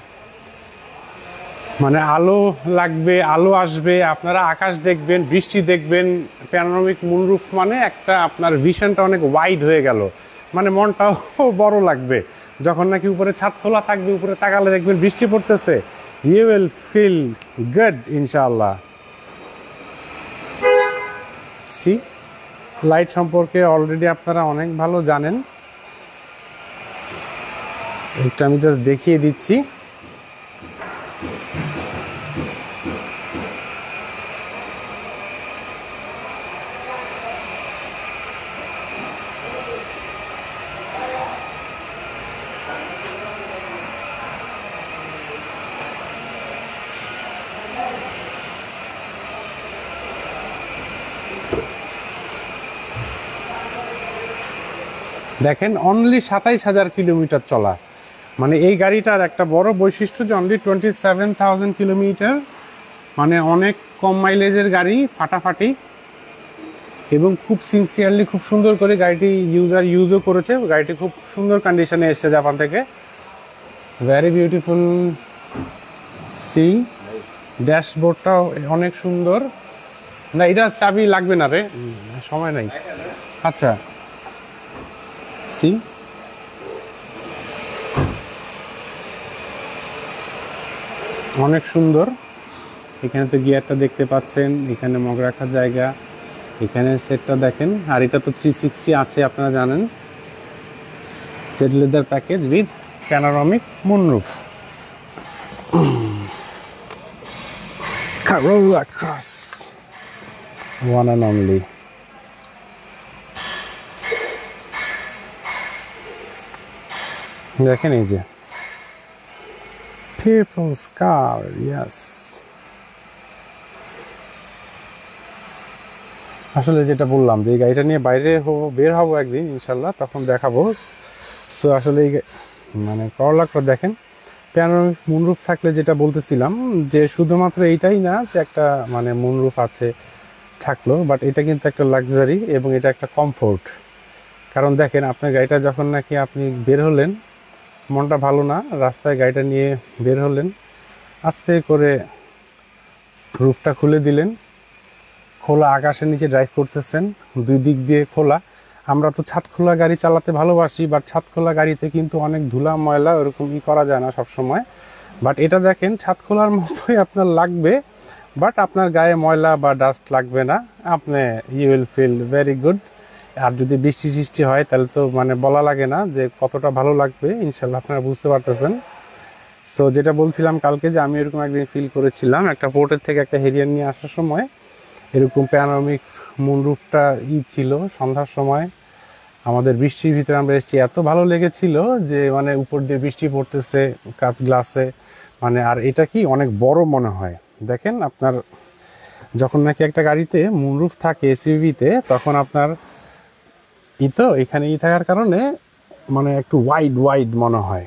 মানে আলো লাগবে, আলো আসবে, আপনারা আকাশ দেখবেন, বৃষ্টি দেখবেন। প্যানোরামিক মুনরুফ মানে একটা আপনার ভিশনটা অনেক ওয়াইড হয়ে গেল, মানে মনটাও বড় লাগবে। যখন নাকি উপরে ছাদ খোলা থাকবে, উপরে তাকালে দেখবেন বৃষ্টি পড়তেছে, ইউ উইল ফিল গুড ইনশাআল্লাহ। সি লাইট সম্পর্কে অলরেডি আপনারা অনেক ভালো জানেন, একটু আমি জাস্ট দেখিয়ে দিচ্ছি। দেখেন অনলি 27,000 কিলোমিটার চলা। মানে এই গাড়িটার একটা বড় বৈশিষ্ট্য যে অনলি 27,000 কিলোমিটার, মানে অনেক কম মাইলেজের গাড়ি, ফাটাফাটি, এবং খুব সিনসিয়ারলি খুব সুন্দর করে গাড়িটি ইউজও করেছে। গাড়িটি খুব সুন্দর কন্ডিশনে এসেছে জাপান থেকে। Very beautiful. সি ড্যাশবোর্ডটাও অনেক সুন্দর। না এটা চাবি লাগবে না রে, সময় নাই। আচ্ছা সি অনেক সুন্দর। এখানে তো গিয়ারটা দেখতে পাচ্ছেন, এখানে মগ রাখার জায়গা, এখানে সেটটা দেখেন। আর এটা তো 360 আছে আপনারা জানেন। Set leather package with panoramic moonroof. Corolla Cross, one and only. দেখেন এই যে People's car, yes. আসলে যেটা বললাম যে এই গাড়িটা নিয়ে বাইরে বের হবো একদিন ইনশাল্লাহ, তখন দেখাবো। সো আসলে এই মানে করলা করে দেখেন, প্যানোরামিক মুনরুফ থাকলে যেটা বলতেছিলাম যে শুধুমাত্র এইটাই না যে একটা মানে মুনরুফ আছে থাকলো, বাট এটা কিন্তু একটা লাক্সারি এবং এটা একটা কমফোর্ট। কারণ দেখেন আপনার গাড়িটা যখন নাকি আপনি বের হলেন, মনটা ভালো না, রাস্তায় গাড়িটা নিয়ে বের হলেন, আস্তে করে রুফটা খুলে দিলেন, খোলা আকাশের নিচে ড্রাইভ করতেছেন, দুই দিক দিয়ে খোলা। আমরা তো ছাদ খোলা গাড়ি চালাতে ভালোবাসি, বাট ছাদ খোলা গাড়িতে কিন্তু অনেক ধুলা ময়লা ওরকম করা যায় না সবসময়। বাট এটা দেখেন ছাদ খোলার মতোই আপনার লাগবে, বাট আপনার গায়ে ময়লা বা ডাস্ট লাগবে না, আপনি you will feel very good. আর যদি বৃষ্টি সৃষ্টি হয় তাহলে তো মানে বলা লাগে না যে কতটা ভালো লাগবে, ইনশাল্লাহ আপনারা বুঝতে পারতেছেন। সো যেটা বলছিলাম কালকে যে আমি এরকম একদিন ফিল করেছিলাম একটা পোর্টের থেকে একটা হেরিয়ার নিয়ে আসার সময়, এরকম প্যানোরামিক মুনরুফটা ছিল সন্ধ্যার সময়, আমাদের বৃষ্টির ভিতরে আমরা এসেছি, এত ভালো লেগেছিল যে মানে উপর দিয়ে বৃষ্টি পড়তেছে কাঁচ গ্লাসে, মানে আর এটা কি অনেক বড় মনে হয়। দেখেন আপনার যখন নাকি একটা গাড়িতে মুনরুফ থাকে এসইউভিতে, তখন আপনার তো এখানে থাকার কারণে মানে একটু ওয়াইড মনে হয়,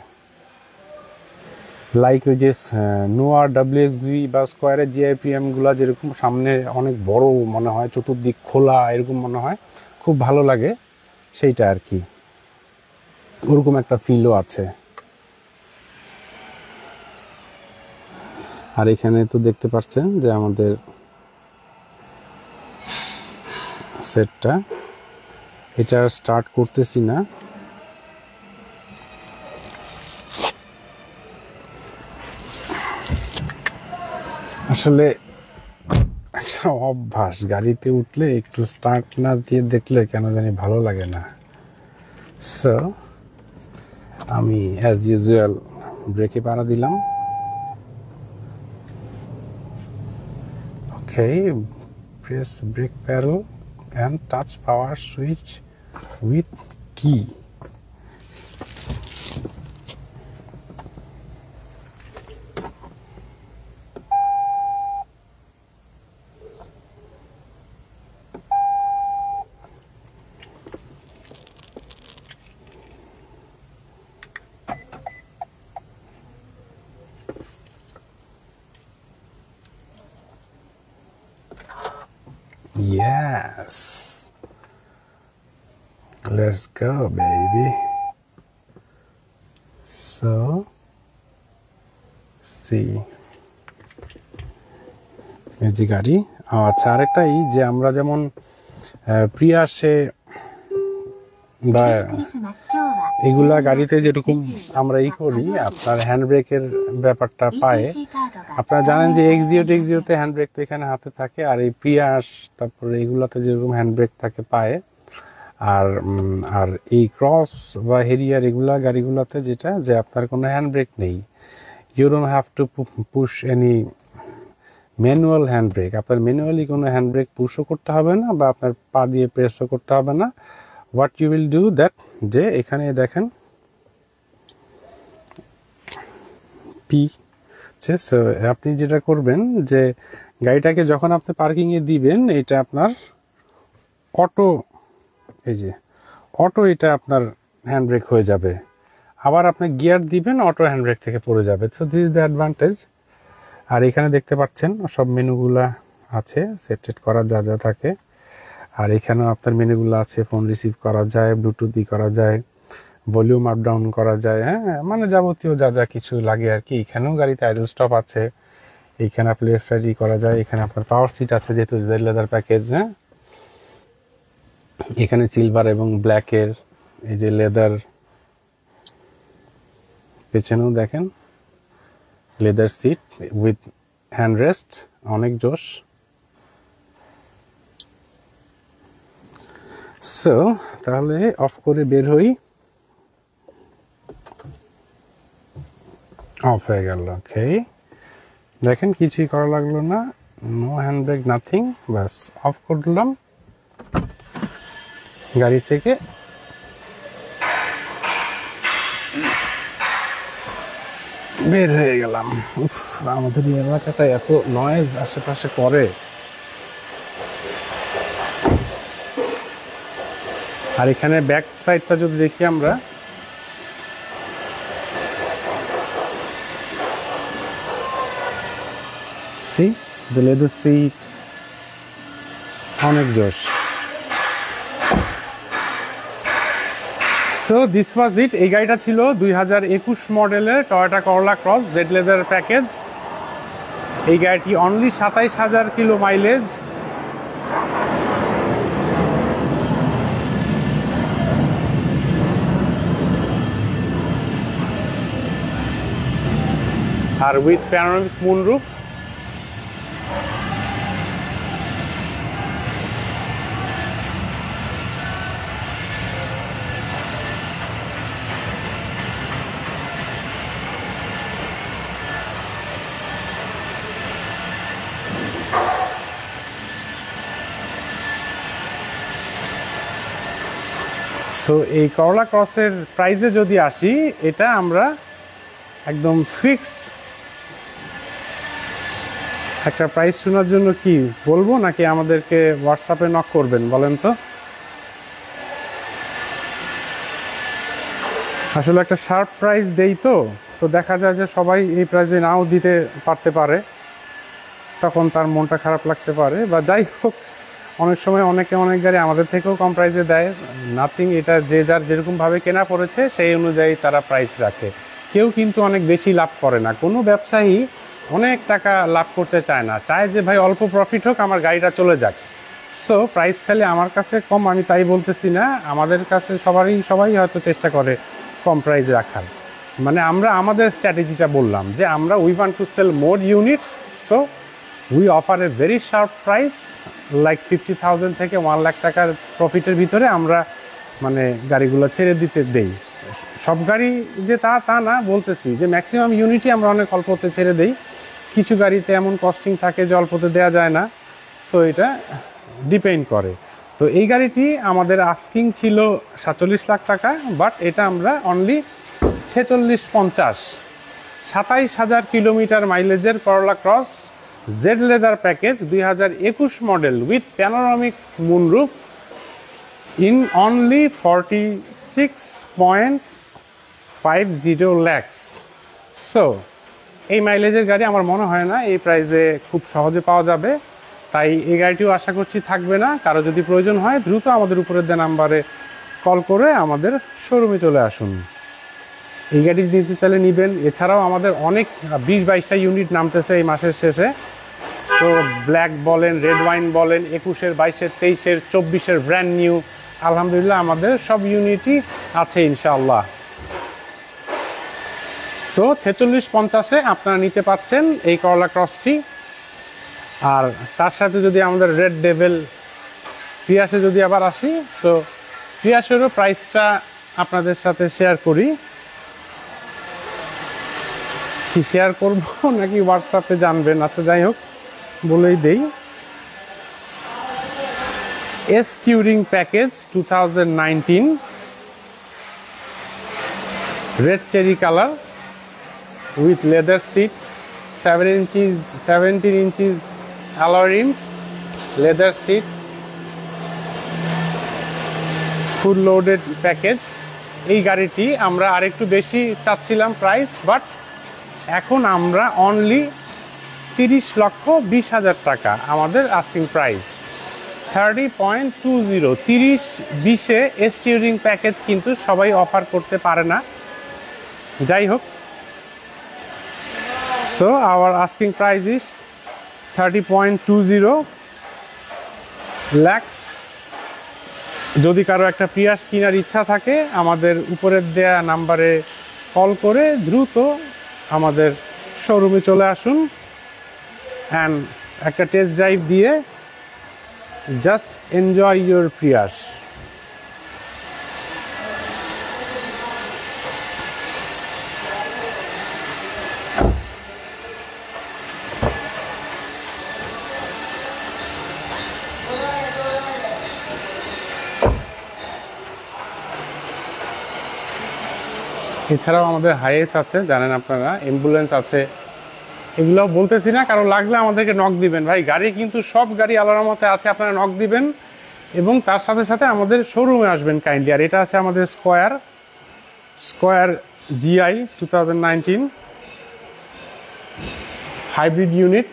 লাইক ওই যে নোয়ার WXV বা স্কোয়ারের GIPM গুলা যেরকম সামনে অনেক বড় মনে হয়, চতুর্দিক খোলা এরকম মনে হয়, খুব ভালো লাগে সেইটা আর কি, ওরকম একটা ফিলও আছে। আর এখানে তো দেখতে পাচ্ছেন যে আমাদের সেটটা, এটা স্টার্ট করতেছি না, আসলে একটা অভ্যাস, গাড়িতে উঠলে একটু স্টার্ট না দিয়ে দেখলে কেন জানি ভালো লাগে না। সো আমি অ্যাজ ইউজুয়াল ব্রেকে পাড়া দিলাম। Okay, press brake pedal and touch power switch with key. Yes, let's go baby. So see, এই যে গাড়ি। আচ্ছা আরেকটাই যে আমরা যেমন প্রিয়াসে বা এগুলা গাড়িতে যেরকম আমরা করি, আপনার হ্যান্ড ব্রেকের ব্যাপারটা পায়, আপনারা জানেন যে এক্সিওতে হ্যান্ড ব্রেক তো এখানে হাতে থাকে, আর এই প্রিয়াস তারপরে এগুলাতে যেরকম হ্যান্ড ব্রেক থাকে পায়ে, আর এই ক্রস বা হেরিয়ার এগুলা গাড়িগুলোতে যেটা যে আপনার কোনো হ্যান্ড ব্রেক নেই, you don't have to push any manual hand brake, আপনার ম্যানুয়ালি কোনো হ্যান্ড ব্রেক পুশও করতে হবে না বা আপনার পা দিয়ে প্রেসও করতে হবে না। What you will do that, যে এখানে দেখেন পি, আপনি যেটা করবেন যে গাড়িটাকে যখন আপনি পার্কিংয়ে দিবেন, এটা আপনার অটো, এই যে অটো এটা আপনার হ্যান্ড ব্রেক হয়ে যাবে, আবার আপনি গিয়ার দিবেন অটো হ্যান্ড ব্রেক থেকে পড়ে যাবে। So this is the advantage. আর এখানে দেখতে পাচ্ছেন সব মেনুগুলা আছে, সেট করা যা যা থাকে। আর এখানেও আপনার মেনুগুলো আছে, ফোন রিসিভ করা যায়, ব্লুটুথ দিয়ে করা যায়, ভলিউম আপ ডাউন করা যায়, হ্যাঁ মানে যাবতীয় যা যা কিছু লাগে আর কি। এখানেও গাড়িতে আইডল স্টপ আছে, এইখানে আপনি লেফট রাইট করা যায়। এখানে আপনার পাওয়ার সিট আছে যেহেতু জেড লেদার প্যাকেজ, হ্যাঁ। এখানে সিলভার এবং ব্ল্যাকের এই যে লেদার, পেছনেও দেখেন leather seat with hand rest, অনেক জোশ। সো তাহলে অফ করে বের হই, অফ হয়ে গেল। ওকে, দেখেন কিছুই করা লাগলো না, নো হ্যান্ড ব্রেক নাথিং, বাস অফ করলাম, গাড়ি থেকে বের হয়ে গেলাম। উফ, আমাদের এই এলাকাটা এত নয়েজ আশেপাশে করে। আর এখানে ব্যাক সাইডটা যদি দেখি আমরা, সি দ্য লেদার সিট, অনেক জোশ। So this was it. এই গাড়িটা ছিল 2021 মডেলের Toyota Corolla Cross Z leather package. এই গাড়িটি অনলি 27,000 কিলো মাইলেজ। আর উইথ প্যানোরামিক মুনরুফ। সো এই করোলা ক্রসের প্রাইসে যদি আসি, এটা আমরা একদম ফিক্সড একটা প্রাইস শোনার জন্য কি বলবো, নাকি আমাদেরকে হোয়াটসঅ্যাপে নক করবেন বলেন তো? আসলে একটা শার্প প্রাইস দেই, তো দেখা যায় যে সবাই এই প্রাইসে নাও দিতে পারতে পারে, তখন তার মনটা খারাপ লাগতে পারে। বা যাই হোক, অনেক সময় অনেকে অনেক গাড়ি আমাদের থেকেও কম প্রাইসে দেয়, নাথিং। এটা যে যার যেরকমভাবে কেনা পড়েছে সেই অনুযায়ী তারা প্রাইস রাখে। কেউ কিন্তু অনেক বেশি লাভ করে না, কোনো ব্যবসায়ী অনেক টাকা লাভ করতে চায় না, চায় যে ভাই অল্প প্রফিট হোক, আমার গাড়িটা চলে যাক। সো প্রাইস খালি আমার কাছে কম আমি তাই বলতেছি না, আমাদের কাছে সবাই হয়তো চেষ্টা করে কম প্রাইস রাখার। মানে আমরা আমাদের স্ট্র্যাটেজিটা বললাম যে আমরা we want to sell more units, so we offer a very sharp price, like 50,000 থেকে 1 লাখ টাকার প্রফিটের ভিতরে আমরা মানে গাড়িগুলো ছেড়ে দিতে দেই। সব গাড়ি যে তা না, বলতেছি যে ম্যাক্সিমাম ইউনিটই আমরা অনেক অল্পতে ছেড়ে দেই। কিছু গাড়িতে এমন কস্টিং থাকে যে অল্পতে দেওয়া যায় না, সো এটা ডিপেন্ড করে। তো এই গাড়িটি আমাদের আস্কিং ছিল 47 লাখ টাকা, বাট এটা আমরা অনলি 4650, 27,000 কিলোমিটার মাইলেজের Corolla Cross Z leather package 2021 model with panoramic moonroof in only 46.50 lakhs। So এই মাইলেজের গাড়ি আমার মনে হয় না এই প্রাইসে খুব সহজে পাওয়া যাবে, তাই এই গাড়িটিও আশা করছি থাকবে না। কারো যদি প্রয়োজন হয় দ্রুত আমাদের উপরের দেওয়া নাম্বারে কল করে আমাদের শোরুমে চলে আসুন। এই গাড়ি নিতে চাইলে নেবেন। এছাড়াও আমাদের অনেক 20-22টা ইউনিট নামতেছে এই মাসের শেষে। সো ব্ল্যাক বলেন, রেড ওয়াইন বলেন, 21-এর, 22-এর, 23-এর, 24-এর ব্র্যান্ড নিউ, আলহামদুলিল্লাহ আমাদের সব ইউনিটই আছে ইনশাআল্লাহ। সো 4650-এ আপনারা নিতে পারছেন এই করোলা ক্রসটি। আর তার সাথে যদি আমাদের রেড ডেভেল প্রিয়াসে যদি আবার আসি, সো প্রিয়াসেরও প্রাইসটা আপনাদের সাথে শেয়ার করি। কি শেয়ার করবো নাকি হোয়াটসঅ্যাপে জানবেন? আচ্ছা যাই হোক, বলেই দেই। S touring package 2019, red cherry colour with leather seat, 17 inches alloy rims, leather seat, full loaded package. এই গাড়িটি আমরা আরেকটু বেশি চাচ্ছিলাম প্রাইস, বাট এখন আমরা অনলি 30,20,000 টাকা আমাদের আস্কিং প্রাইস। 30.20 30-20-এ স্টিয়ারিং প্যাকেজ কিন্তু সবাই অফার করতে পারে না। যাই হোক, so our asking price is 30.20 lakhs। যদি কারো একটা প্রিয়াস কেনার ইচ্ছা থাকে আমাদের উপরের দেয়া নাম্বারে কল করে দ্রুত আমাদের শোরুমে চলে আসুন অ্যান্ড একটা টেস্ট ড্রাইভ দিয়ে জাস্ট এনজয় ইউর প্রিয়াস। এছাড়াও আমাদের হাইএস আছে, জানেন আপনারা, অ্যাম্বুলেন্স আছে, এগুলো বলতেছি না, কারণ লাগলে আমাদেরকে নক দিবেন। ভাই গাড়ি কিন্তু সব গাড়ি আল্লাহর মতে আছে, আপনারা নক দিবেন এবং তার সাথে সাথে আমাদের শোরুমে আসবেন কাইন্ডলি। আর এটা আছে আমাদের স্কয়ার GI 2019 হাইব্রিড ইউনিট।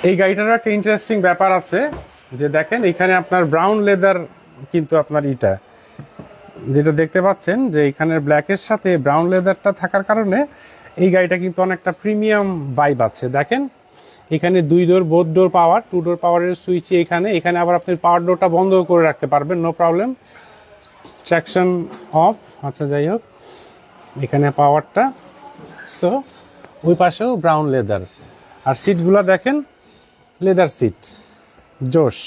এই গাড়িটারও একটা ইন্টারেস্টিং ব্যাপার আছে যে দেখেন এখানে আপনার ব্রাউন লেদার, কিন্তু আপনার এটা যেটা দেখতে পাচ্ছেন যে এখানের ব্ল্যাকের সাথে ব্রাউন লেদারটা থাকার কারণে এই গাড়িটা কিন্তু অনেকটা প্রিমিয়াম ভাইব আছে। দেখেন এখানে 2 ডোর, বোথ ডোর পাওয়ার, 2 ডোর পাওয়ারের সুইচ এখানে আবার আপনি পাওয়ার ডোরটা বন্ধ করে রাখতে পারবেন, নো প্রবলেম। ট্র্যাকশন অফ, আচ্ছা যাই হোক, এখানে পাওয়ারটা। সো ওই পাশেও ব্রাউন লেদার, আর সিটগুলো দেখেন লেদার সিট, জোশ,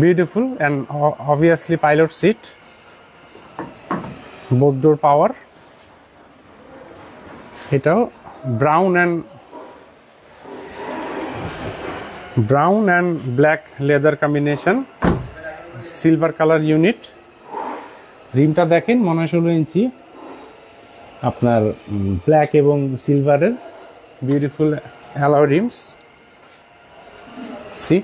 beautiful and obviously pilot seat, both door power. এটাও brown and black leather combination, silver colour unit. রিমটা দেখেন মনে হয় 16 ইঞ্চি, আপনার ব্ল্যাক এবং সিলভারের বিউটিফুল অ্যালয় রিমস। সি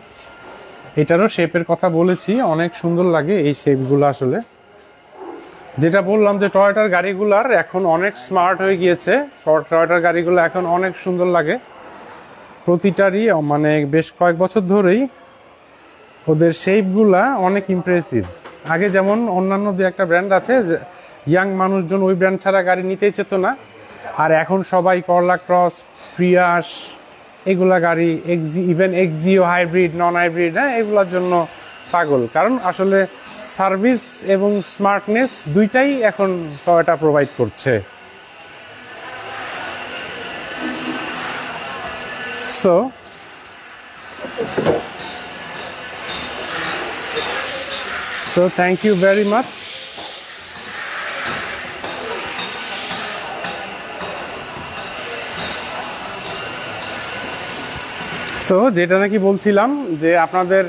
এটারও শেপের কথা বলেছি, অনেক সুন্দর লাগে এই শেপগুলো। আসলে যেটা বললাম যে টয়োটার গাড়িগুলার এখন অনেক স্মার্ট হয়ে গিয়েছে, টয়োটার গাড়িগুলো এখন অনেক সুন্দর লাগে প্রতিটারই, মানে বেশ কয়েক বছর ধরেই ওদের শেপগুলা অনেক ইমপ্রেসিভ। আগে যেমন অন্যান্য দু একটা ব্র্যান্ড আছে, ইয়াং মানুষজন ওই ব্র্যান্ড ছাড়া গাড়ি নিতেই চেত না, আর এখন সবাই করলা ক্রস, প্রিয়াস, এগুলা গাড়ি, even Axio hybrid, non hybrid, হ্যাঁ, এগুলোর জন্য পাগল। কারণ আসলে সার্ভিস এবং স্মার্টনেস দুইটাই এখন টয়োটা প্রোভাইড করছে। So thank you very much. So যেটা নাকি বলছিলাম যে আপনাদের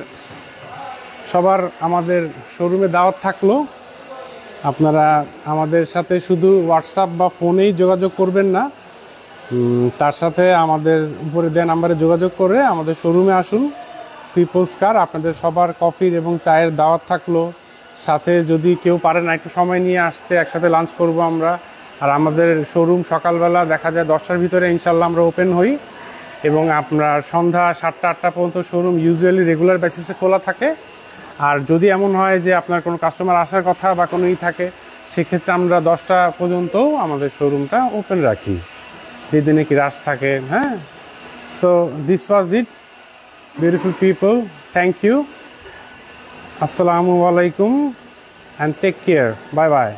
সবার আমাদের শোরুমে দাওয়াত থাকলো, আপনারা আমাদের সাথে শুধু হোয়াটসঅ্যাপ বা ফোনেই যোগাযোগ করবেন না, তার সাথে আমাদের উপরে দেওয়া নাম্বারে যোগাযোগ করে আমাদের শোরুমে আসুন। পিপলস কার, আপনাদের সবার কফির এবং চায়ের দাওয়াত থাকলো। সাথে যদি কেউ পারে না একটু সময় নিয়ে আসতে, একসাথে লাঞ্চ করব আমরা। আর আমাদের শোরুম সকালবেলা দেখা যায় 10টার ভিতরে ইনশাল্লাহ আমরা ওপেন হই, এবং আপনার সন্ধ্যা 7টা-8টা পর্যন্ত শোরুম ইউজুয়ালি রেগুলার বেসিসে খোলা থাকে। আর যদি এমন হয় যে আপনার কোনো কাস্টমার আসার কথা বা কোনো থাকে, সেক্ষেত্রে আমরা 10টা পর্যন্তও আমাদের শোরুমটা ওপেন রাখি, যেদিনে কি রাশ থাকে। হ্যাঁ, so this was it beautiful people, thank you, আসসালামু আলাইকুম and take care, bye by.